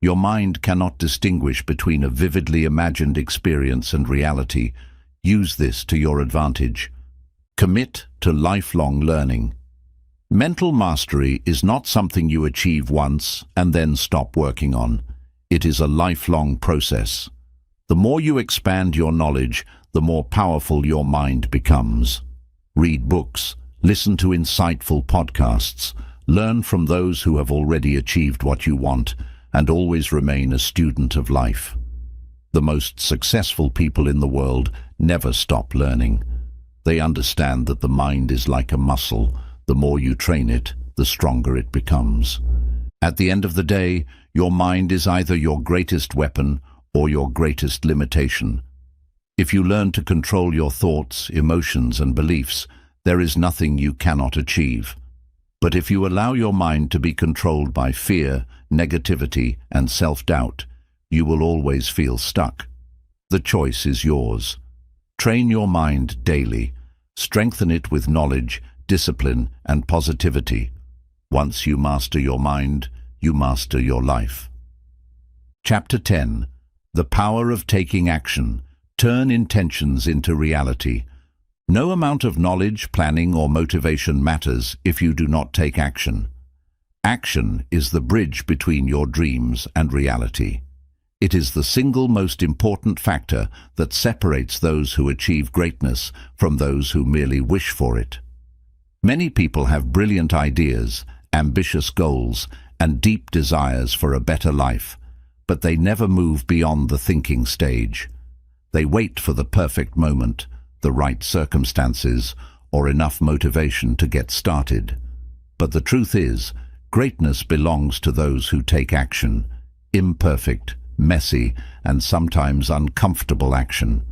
Your mind cannot distinguish between a vividly imagined experience and reality. Use this to your advantage. Commit to lifelong learning. Mental mastery is not something you achieve once and then stop working on. It is a lifelong process. The more you expand your knowledge, the more powerful your mind becomes. Read books, listen to insightful podcasts, learn from those who have already achieved what you want, and always remain a student of life. The most successful people in the world never stop learning. They understand that the mind is like a muscle. The more you train it, the stronger it becomes. At the end of the day, your mind is either your greatest weapon or your greatest limitation. If you learn to control your thoughts, emotions, and beliefs, there is nothing you cannot achieve. But if you allow your mind to be controlled by fear, negativity, and self-doubt, you will always feel stuck. The choice is yours. Train your mind daily. Strengthen it with knowledge, discipline, and positivity. Once you master your mind, you master your life. Chapter 10. The Power of Taking Action. Turn intentions into reality. No amount of knowledge, planning, or motivation matters if you do not take action. Action is the bridge between your dreams and reality. It is the single most important factor that separates those who achieve greatness from those who merely wish for it. Many people have brilliant ideas, ambitious goals, and deep desires for a better life, but they never move beyond the thinking stage. They wait for the perfect moment, the right circumstances, or enough motivation to get started. But the truth is, greatness belongs to those who take action, imperfect, messy, and sometimes uncomfortable action.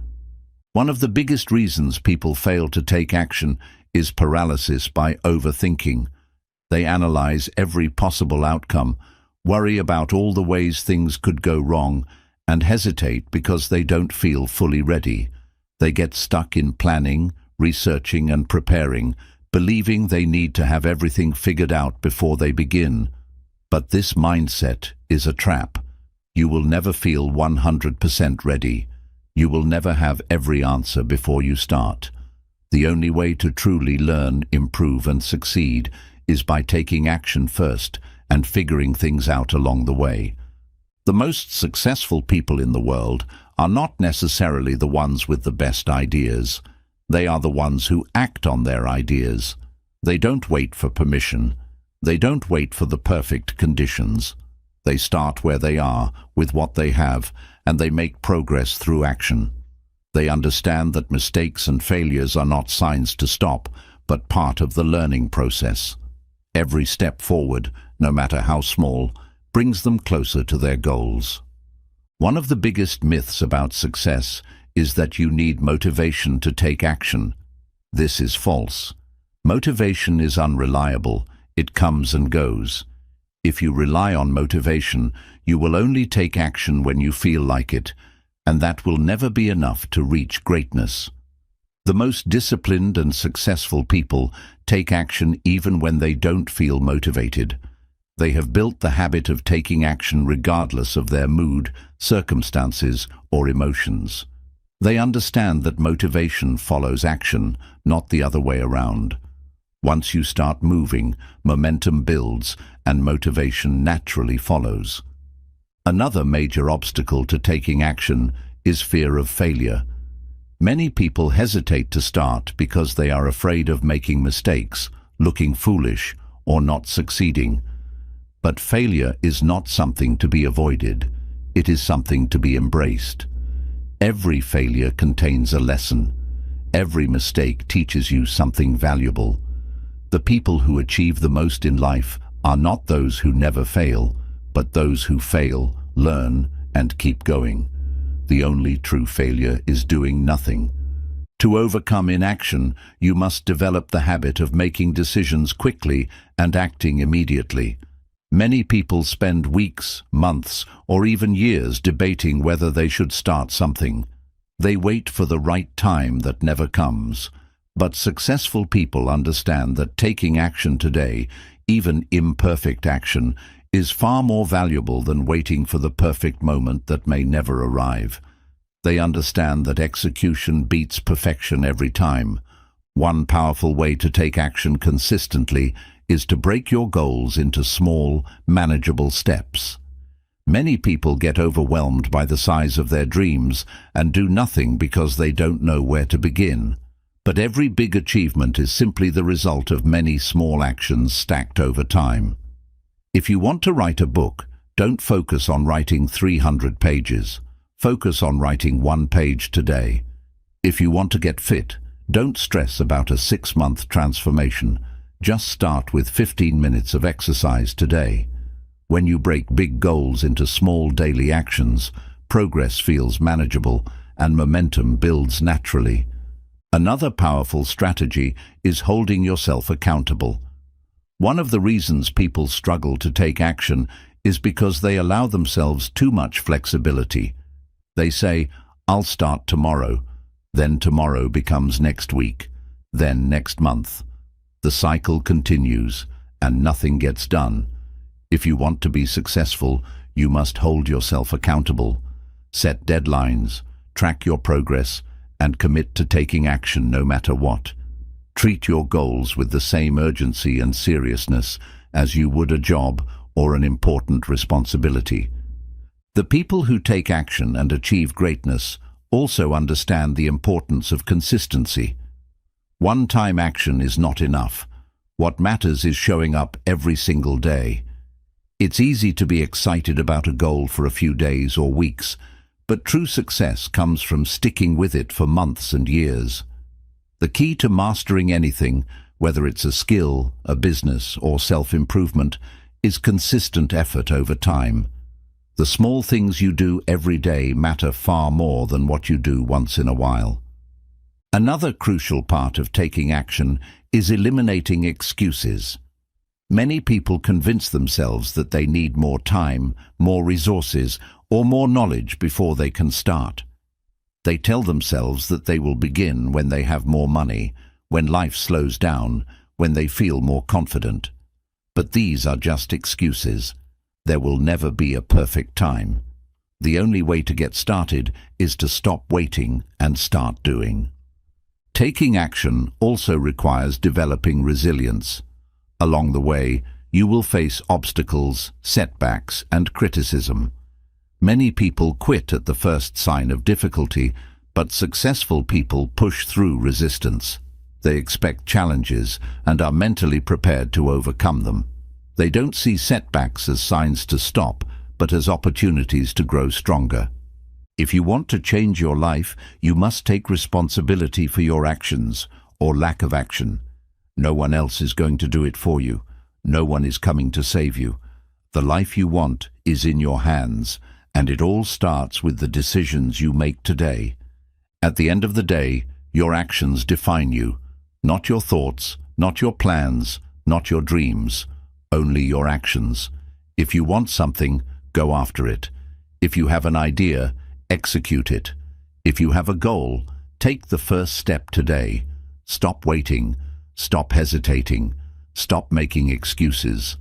One of the biggest reasons people fail to take action is paralysis by overthinking. They analyze every possible outcome, worry about all the ways things could go wrong, and hesitate because they don't feel fully ready. They get stuck in planning, researching, and preparing, believing they need to have everything figured out before they begin. But this mindset is a trap. You will never feel 100% ready. You will never have every answer before you start. The only way to truly learn, improve, and succeed is by taking action first and figuring things out along the way. The most successful people in the world are not necessarily the ones with the best ideas. They are the ones who act on their ideas. They don't wait for permission. They don't wait for the perfect conditions. They start where they are, with what they have, and they make progress through action. They understand that mistakes and failures are not signs to stop, but part of the learning process. Every step forward, no matter how small, brings them closer to their goals. One of the biggest myths about success is that you need motivation to take action. This is false. Motivation is unreliable. It comes and goes. If you rely on motivation, you will only take action when you feel like it, and that will never be enough to reach greatness. The most disciplined and successful people take action even when they don't feel motivated. They have built the habit of taking action regardless of their mood, circumstances, or emotions. They understand that motivation follows action, not the other way around. Once you start moving, momentum builds and motivation naturally follows. Another major obstacle to taking action is fear of failure. Many people hesitate to start because they are afraid of making mistakes, looking foolish, or not succeeding. But failure is not something to be avoided. It is something to be embraced. Every failure contains a lesson. Every mistake teaches you something valuable. The people who achieve the most in life are not those who never fail, but those who fail, learn, and keep going. The only true failure is doing nothing. To overcome inaction, you must develop the habit of making decisions quickly and acting immediately. Many people spend weeks, months, or even years debating whether they should start something. They wait for the right time that never comes. But successful people understand that taking action today, even imperfect action, is far more valuable than waiting for the perfect moment that may never arrive. They understand that execution beats perfection every time. One powerful way to take action consistently is to break your goals into small, manageable steps. Many people get overwhelmed by the size of their dreams and do nothing because they don't know where to begin. But every big achievement is simply the result of many small actions stacked over time. If you want to write a book, don't focus on writing 300 pages. Focus on writing 1 page today. If you want to get fit, don't stress about a 6-month transformation. Just start with 15 minutes of exercise today. When you break big goals into small daily actions, progress feels manageable and momentum builds naturally. Another powerful strategy is holding yourself accountable. One of the reasons people struggle to take action is because they allow themselves too much flexibility. They say, "I'll start tomorrow," then tomorrow becomes next week, then next month. The cycle continues, and nothing gets done. If you want to be successful, You must hold yourself accountable, set deadlines, track your progress, and commit to taking action no matter what. Treat your goals with the same urgency and seriousness as you would a job or an important responsibility. The people who take action and achieve greatness also understand the importance of consistency. One-time action is not enough. What matters is showing up every single day. It's easy to be excited about a goal for a few days or weeks, but true success comes from sticking with it for months and years. The key to mastering anything, whether it's a skill, a business, or self-improvement, is consistent effort over time. The small things you do every day matter far more than what you do once in a while. Another crucial part of taking action is eliminating excuses. Many people convince themselves that they need more time, more resources, or more knowledge before they can start. They tell themselves that they will begin when they have more money, when life slows down, when they feel more confident. But these are just excuses. There will never be a perfect time. The only way to get started is to stop waiting and start doing. Taking action also requires developing resilience. Along the way, you will face obstacles, setbacks, and criticism. Many people quit at the first sign of difficulty, but successful people push through resistance. They expect challenges and are mentally prepared to overcome them. They don't see setbacks as signs to stop, but as opportunities to grow stronger. If you want to change your life, you must take responsibility for your actions or lack of action. No one else is going to do it for you. No one is coming to save you. The life you want is in your hands, and it all starts with the decisions you make today. At the end of the day, your actions define you, not your thoughts, not your plans, not your dreams, only your actions. If you want something, go after it. If you have an idea, execute it. If you have a goal, take the first step today. Stop waiting. Stop hesitating. Stop making excuses.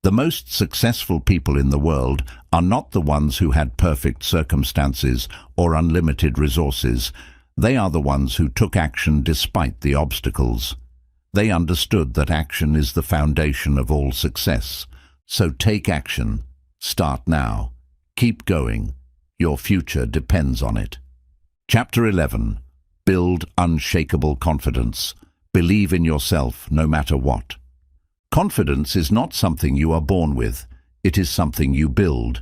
The most successful people in the world are not the ones who had perfect circumstances or unlimited resources. They are the ones who took action despite the obstacles. They understood that action is the foundation of all success. So take action. Start now. Keep going. Your future depends on it. Chapter 11. Build unshakable confidence. Believe in yourself no matter what. Confidence is not something you are born with. It is something you build.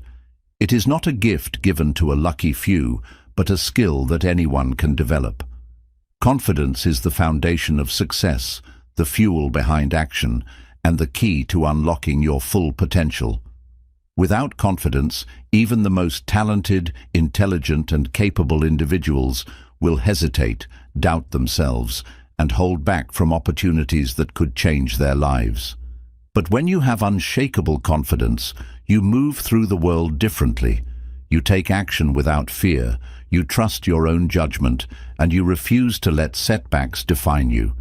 It is not a gift given to a lucky few, but a skill that anyone can develop. Confidence is the foundation of success, the fuel behind action, and the key to unlocking your full potential. Without confidence, even the most talented, intelligent, and capable individuals will hesitate, doubt themselves, and hold back from opportunities that could change their lives. But when you have unshakable confidence, you move through the world differently. You take action without fear, you trust your own judgment, and you refuse to let setbacks define you.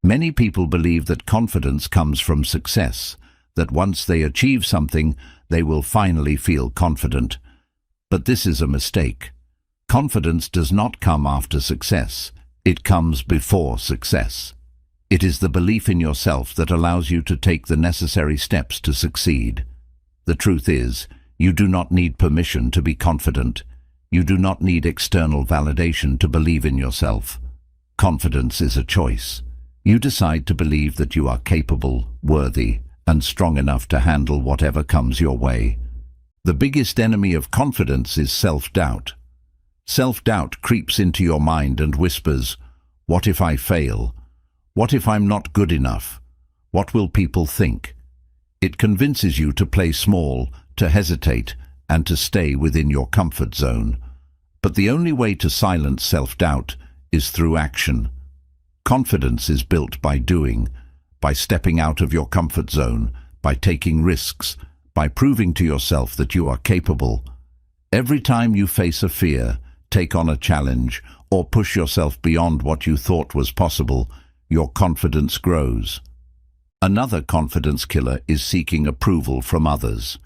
Many people believe that confidence comes from success, that once they achieve something, they will finally feel confident. But this is a mistake. Confidence does not come after success. It comes before success. It is the belief in yourself that allows you to take the necessary steps to succeed. The truth is, you do not need permission to be confident. You do not need external validation to believe in yourself. Confidence is a choice. You decide to believe that you are capable, worthy, and strong enough to handle whatever comes your way. The biggest enemy of confidence is self-doubt. Self-doubt creeps into your mind and whispers, "What if I fail? What if I'm not good enough? What will people think?" It convinces you to play small, to hesitate, and to stay within your comfort zone. But the only way to silence self-doubt is through action. Confidence is built by doing, by stepping out of your comfort zone, by taking risks, by proving to yourself that you are capable. Every time you face a fear, take on a challenge, or push yourself beyond what you thought was possible, your confidence grows. Another confidence killer is seeking approval from others.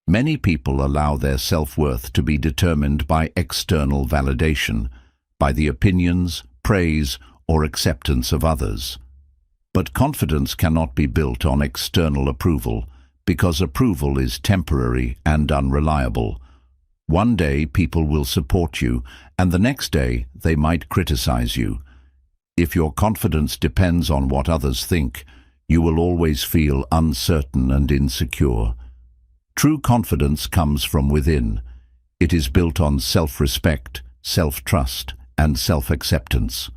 Many people allow their self-worth to be determined by external validation, by the opinions, praise, or acceptance of others. But confidence cannot be built on external approval, because approval is temporary and unreliable. One day people will support you, and the next day they might criticize you. If your confidence depends on what others think, you will always feel uncertain and insecure. True confidence comes from within. It is built on self-respect, self-trust, and self-acceptance.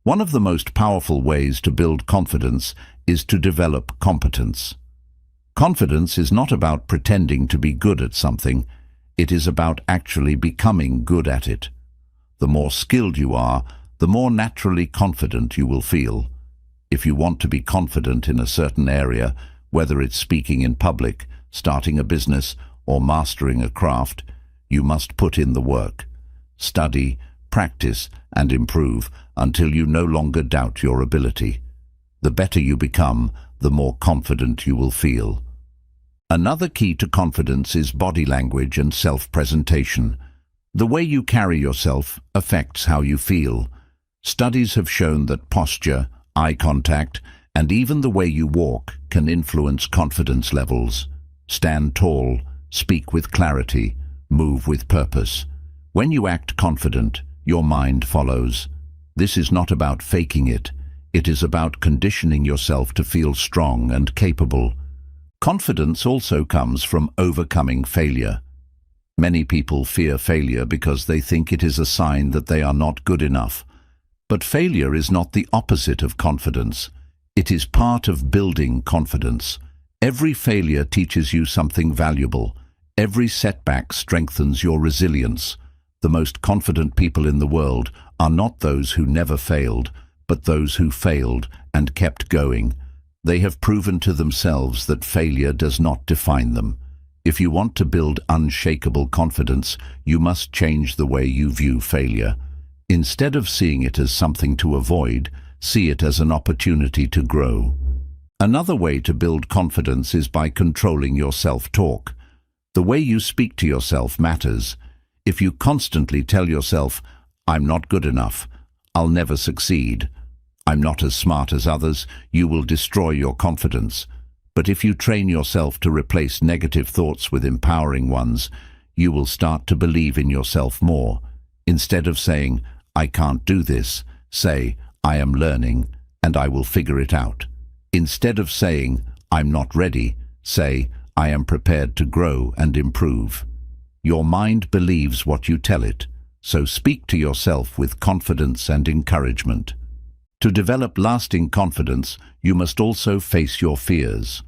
One of the most powerful ways to build confidence is to develop competence. Confidence is not about pretending to be good at something. It is about actually becoming good at it. The more skilled you are, the more naturally confident you will feel. If you want to be confident in a certain area, whether it's speaking in public, starting a business, or mastering a craft, you must put in the work. Study, practice, and improve until you no longer doubt your ability. The better you become, the more confident you will feel. Another key to confidence is body language and self-presentation. The way you carry yourself affects how you feel. Studies have shown that posture, eye contact, and even the way you walk can influence confidence levels. Stand tall, speak with clarity, move with purpose. When you act confident, your mind follows. This is not about faking it. It is about conditioning yourself to feel strong and capable. Confidence also comes from overcoming failure. Many people fear failure because they think it is a sign that they are not good enough. But failure is not the opposite of confidence. It is part of building confidence. Every failure teaches you something valuable. Every setback strengthens your resilience. The most confident people in the world are not those who never failed, but those who failed and kept going. They have proven to themselves that failure does not define them. If you want to build unshakable confidence, you must change the way you view failure. Instead of seeing it as something to avoid, see it as an opportunity to grow. Another way to build confidence is by controlling your self-talk. The way you speak to yourself matters. If you constantly tell yourself, "I'm not good enough," "I'll never succeed," "I'm not as smart as others," you will destroy your confidence. But if you train yourself to replace negative thoughts with empowering ones, you will start to believe in yourself more. Instead of saying, "I can't do this," say, "I am learning, and I will figure it out." Instead of saying, "I'm not ready," say, "I am prepared to grow and improve." Your mind believes what you tell it, so speak to yourself with confidence and encouragement. To develop lasting confidence, you must also face your fears.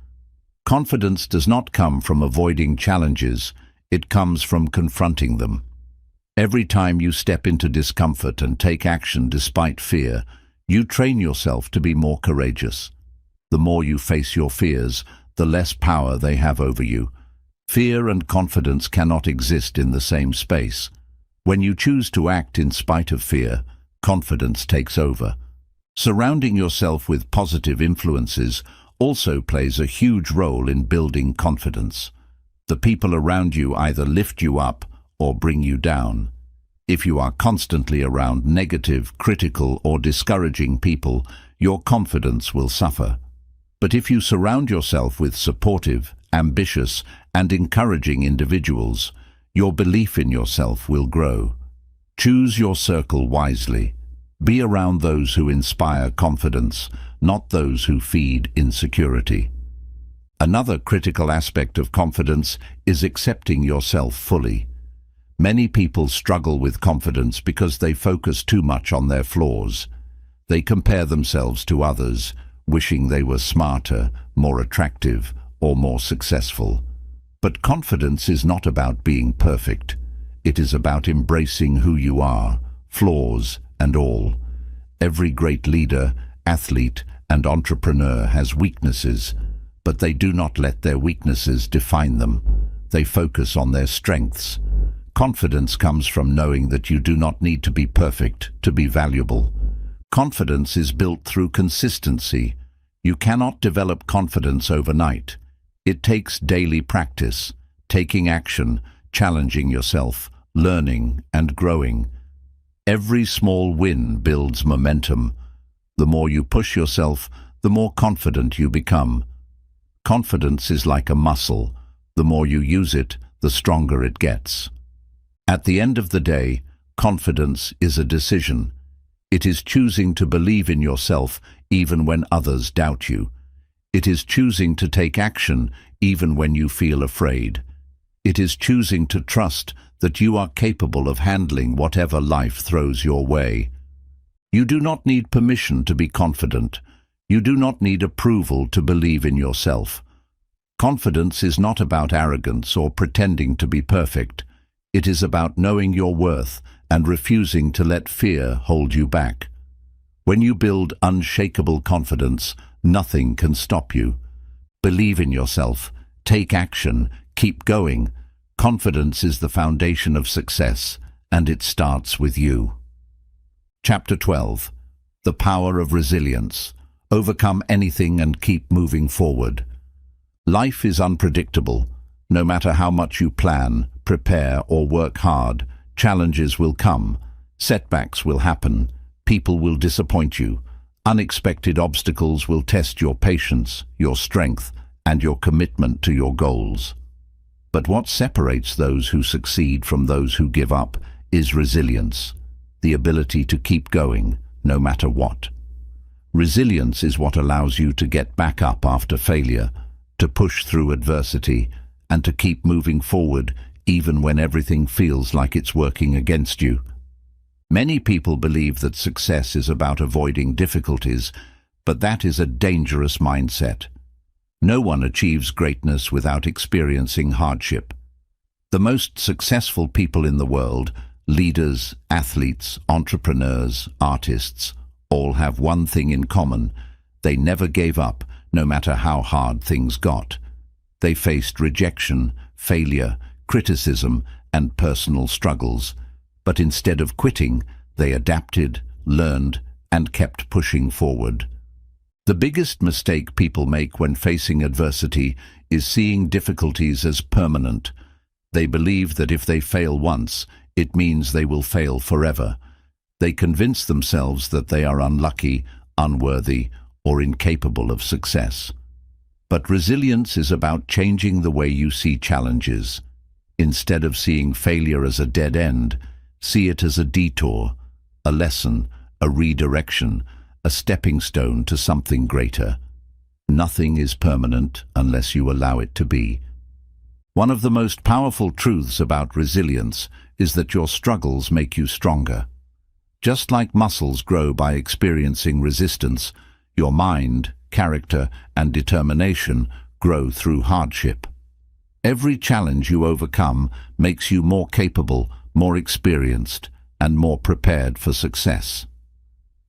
Confidence does not come from avoiding challenges, it comes from confronting them. Every time you step into discomfort and take action despite fear, you train yourself to be more courageous. The more you face your fears, the less power they have over you. Fear and confidence cannot exist in the same space. When you choose to act in spite of fear, confidence takes over. Surrounding yourself with positive influences also plays a huge role in building confidence. The people around you either lift you up or bring you down. If you are constantly around negative, critical, or discouraging people, your confidence will suffer. But if you surround yourself with supportive, ambitious, and encouraging individuals, your belief in yourself will grow. Choose your circle wisely. Be around those who inspire confidence, not those who feed insecurity. Another critical aspect of confidence is accepting yourself fully. Many people struggle with confidence because they focus too much on their flaws. They compare themselves to others, wishing they were smarter, more attractive, or more successful. But confidence is not about being perfect. It is about embracing who you are, flaws and all. Every great leader, athlete, and entrepreneur has weaknesses, but they do not let their weaknesses define them. They focus on their strengths. Confidence comes from knowing that you do not need to be perfect to be valuable. Confidence is built through consistency. You cannot develop confidence overnight. It takes daily practice. taking action, challenging yourself, learning and growing. Every small win builds momentum. The more you push yourself, the more confident you become. Confidence is like a muscle. The more you use it, the stronger it gets. At the end of the day, confidence is a decision. It is choosing to believe in yourself even when others doubt you. It is choosing to take action even when you feel afraid. It is choosing to trust that you are capable of handling whatever life throws your way. You do not need permission to be confident. You do not need approval to believe in yourself. Confidence is not about arrogance or pretending to be perfect. It is about knowing your worth and refusing to let fear hold you back. When you build unshakable confidence, nothing can stop you. Believe in yourself. Take action. Keep going. Confidence is the foundation of success, and it starts with you. Chapter 12. The Power of Resilience. Overcome anything and keep moving forward. Life is unpredictable. No matter how much you plan, prepare, or work hard, challenges will come. Setbacks will happen. People will disappoint you. Unexpected obstacles will test your patience, your strength, and your commitment to your goals. But what separates those who succeed from those who give up is resilience, the ability to keep going, no matter what. Resilience is what allows you to get back up after failure, to push through adversity, and to keep moving forward even when everything feels like it's working against you. Many people believe that success is about avoiding difficulties, but that is a dangerous mindset. No one achieves greatness without experiencing hardship. The most successful people in the world, leaders, athletes, entrepreneurs, artists, all have one thing in common. They never gave up, no matter how hard things got. They faced rejection, failure, criticism, and personal struggles. But instead of quitting, they adapted, learned, and kept pushing forward. The biggest mistake people make when facing adversity is seeing difficulties as permanent. They believe that if they fail once, it means they will fail forever. They convince themselves that they are unlucky, unworthy, or incapable of success. But resilience is about changing the way you see challenges. Instead of seeing failure as a dead end, see it as a detour, a lesson, a redirection, a stepping stone to something greater. Nothing is permanent unless you allow it to be. One of the most powerful truths about resilience is that your struggles make you stronger. Just like muscles grow by experiencing resistance, your mind, character, and determination grow through hardship. Every challenge you overcome makes you more capable, more experienced, and more prepared for success.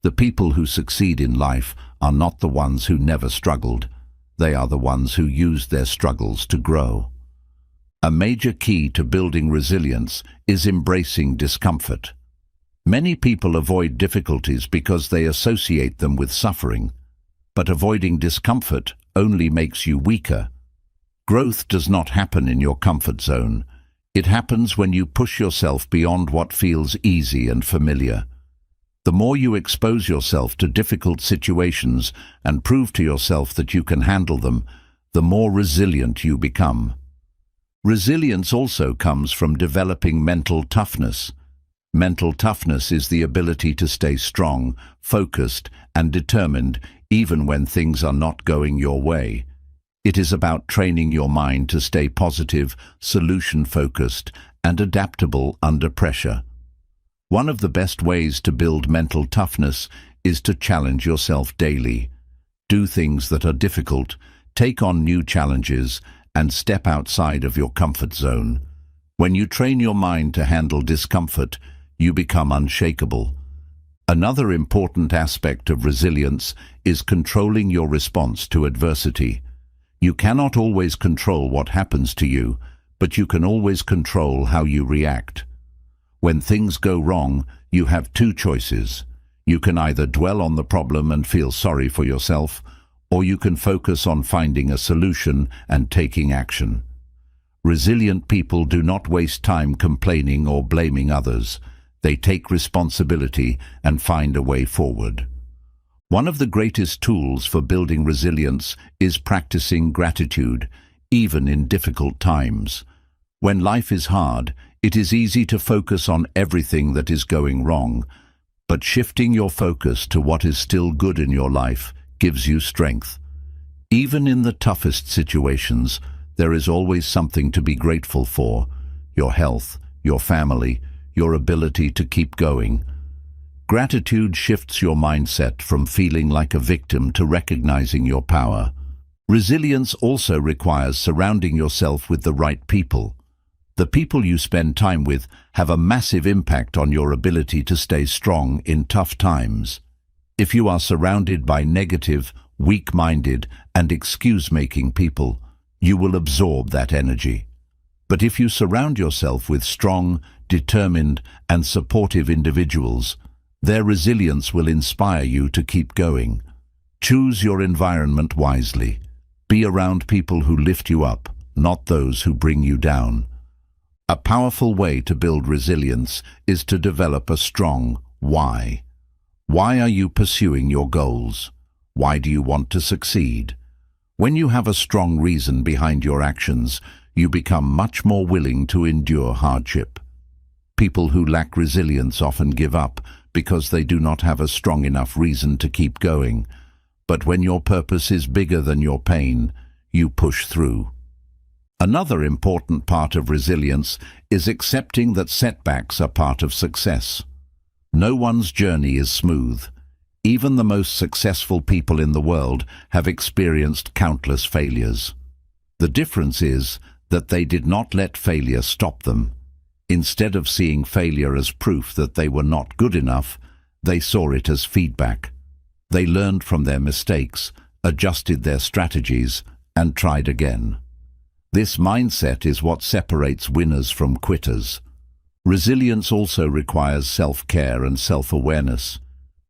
The people who succeed in life are not the ones who never struggled. They are the ones who used their struggles to grow. A major key to building resilience is embracing discomfort. Many people avoid difficulties because they associate them with suffering. But avoiding discomfort only makes you weaker. Growth does not happen in your comfort zone. It happens when you push yourself beyond what feels easy and familiar. The more you expose yourself to difficult situations and prove to yourself that you can handle them, the more resilient you become. Resilience also comes from developing mental toughness. Mental toughness is the ability to stay strong, focused, and determined even when things are not going your way. It is about training your mind to stay positive, solution-focused, and adaptable under pressure. One of the best ways to build mental toughness is to challenge yourself daily. Do things that are difficult, take on new challenges, and step outside of your comfort zone. When you train your mind to handle discomfort, you become unshakable. Another important aspect of resilience is controlling your response to adversity. You cannot always control what happens to you, but you can always control how you react. When things go wrong, you have two choices. You can either dwell on the problem and feel sorry for yourself, or you can focus on finding a solution and taking action. Resilient people do not waste time complaining or blaming others. They take responsibility and find a way forward. One of the greatest tools for building resilience is practicing gratitude, even in difficult times. When life is hard, it is easy to focus on everything that is going wrong, but shifting your focus to what is still good in your life gives you strength. Even in the toughest situations, there is always something to be grateful for: your health, your family, your ability to keep going. Gratitude shifts your mindset from feeling like a victim to recognizing your power. Resilience also requires surrounding yourself with the right people. The people you spend time with have a massive impact on your ability to stay strong in tough times. If you are surrounded by negative, weak-minded, and excuse-making people, you will absorb that energy. But if you surround yourself with strong, determined, and supportive individuals, their resilience will inspire you to keep going. Choose your environment wisely. Be around people who lift you up, not those who bring you down. A powerful way to build resilience is to develop a strong why. Why are you pursuing your goals? Why do you want to succeed? When you have a strong reason behind your actions, you become much more willing to endure hardship. People who lack resilience often give up because they do not have a strong enough reason to keep going. But when your purpose is bigger than your pain, you push through. Another important part of resilience is accepting that setbacks are part of success. No one's journey is smooth. Even the most successful people in the world have experienced countless failures. The difference is that they did not let failure stop them. Instead of seeing failure as proof that they were not good enough, they saw it as feedback. They learned from their mistakes, adjusted their strategies, and tried again. This mindset is what separates winners from quitters. Resilience also requires self-care and self-awareness.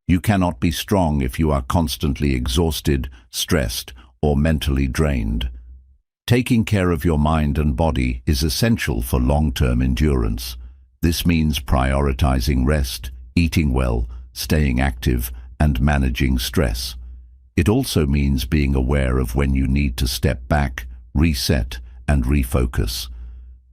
You cannot be strong if you are constantly exhausted, stressed, or mentally drained. Taking care of your mind and body is essential for long-term endurance. This means prioritizing rest, eating well, staying active, and managing stress. It also means being aware of when you need to step back, reset, and refocus.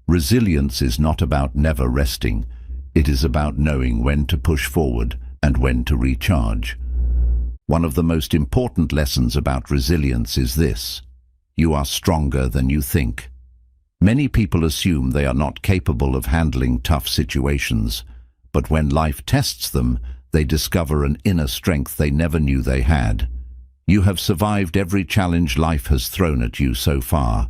Resilience is not about never resting. It is about knowing when to push forward and when to recharge. One of the most important lessons about resilience is this: you are stronger than you think. Many people assume they are not capable of handling tough situations, but when life tests them, they discover an inner strength they never knew they had. You have survived every challenge life has thrown at you so far.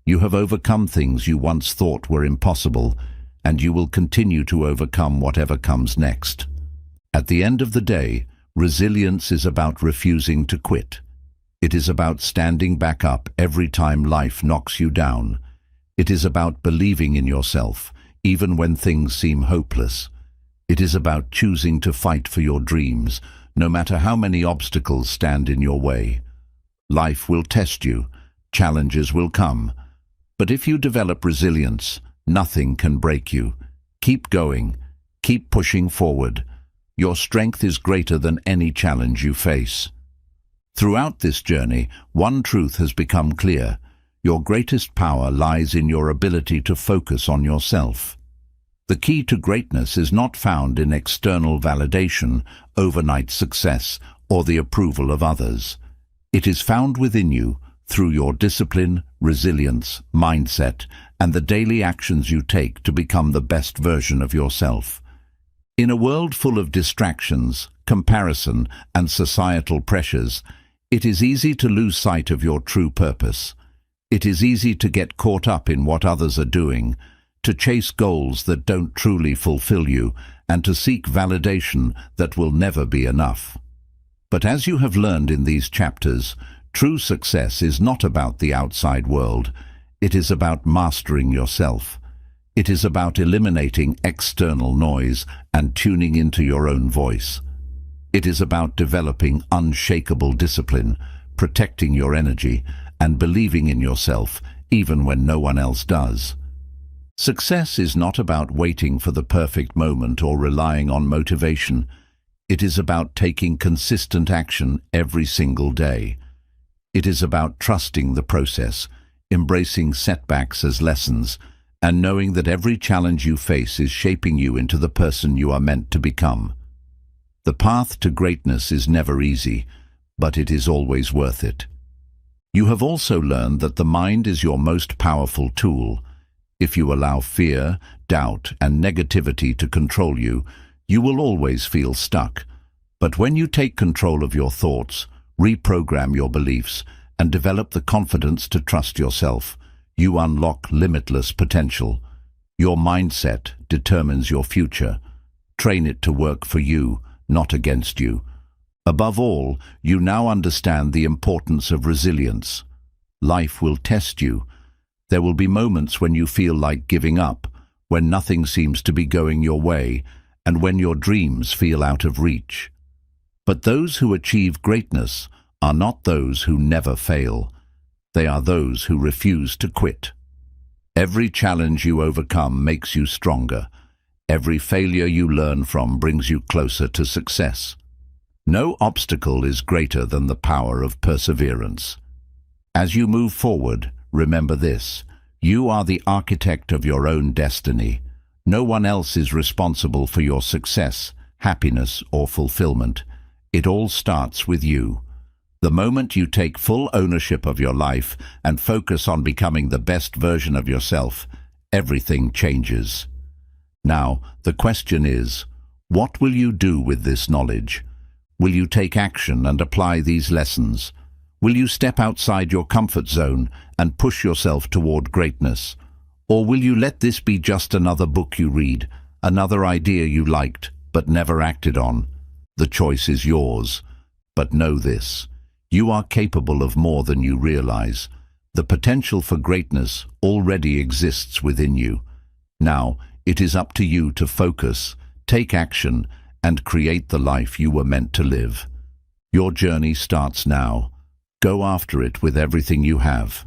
You have overcome things you once thought were impossible, and you will continue to overcome whatever comes next. At the end of the day, resilience is about refusing to quit. It is about standing back up every time life knocks you down. It is about believing in yourself, even when things seem hopeless. It is about choosing to fight for your dreams, no matter how many obstacles stand in your way. Life will test you, challenges will come, but if you develop resilience, nothing can break you. Keep going, keep pushing forward. Your strength is greater than any challenge you face. Throughout this journey, one truth has become clear: your greatest power lies in your ability to focus on yourself. The key to greatness is not found in external validation, overnight success, or the approval of others. It is found within you through your discipline, resilience, mindset, and the daily actions you take to become the best version of yourself. In a world full of distractions, comparison, and societal pressures, it is easy to lose sight of your true purpose. It is easy to get caught up in what others are doing, to chase goals that don't truly fulfill you, and to seek validation that will never be enough. But as you have learned in these chapters, true success is not about the outside world. It is about mastering yourself. It is about eliminating external noise and tuning into your own voice. It is about developing unshakable discipline, protecting your energy, and believing in yourself, even when no one else does. Success is not about waiting for the perfect moment or relying on motivation. It is about taking consistent action every single day. It is about trusting the process, embracing setbacks as lessons, and knowing that every challenge you face is shaping you into the person you are meant to become. The path to greatness is never easy, but it is always worth it. You have also learned that the mind is your most powerful tool. If you allow fear, doubt, and negativity to control you, you will always feel stuck. But when you take control of your thoughts, reprogram your beliefs, and develop the confidence to trust yourself, you unlock limitless potential. Your mindset determines your future. Train it to work for you, not against you. Above all, you now understand the importance of resilience. Life will test you. There will be moments when you feel like giving up, when nothing seems to be going your way, and when your dreams feel out of reach. But those who achieve greatness are not those who never fail. They are those who refuse to quit. Every challenge you overcome makes you stronger. Every failure you learn from brings you closer to success. No obstacle is greater than the power of perseverance. As you move forward, remember this: you are the architect of your own destiny. No one else is responsible for your success, happiness, or fulfillment. It all starts with you. The moment you take full ownership of your life and focus on becoming the best version of yourself, everything changes. Now, the question is, what will you do with this knowledge? Will you take action and apply these lessons? Will you step outside your comfort zone and push yourself toward greatness? Or will you let this be just another book you read, another idea you liked but never acted on? The choice is yours. But know this: you are capable of more than you realize. The potential for greatness already exists within you. Now, it is up to you to focus, take action, and create the life you were meant to live. Your journey starts now. Go after it with everything you have.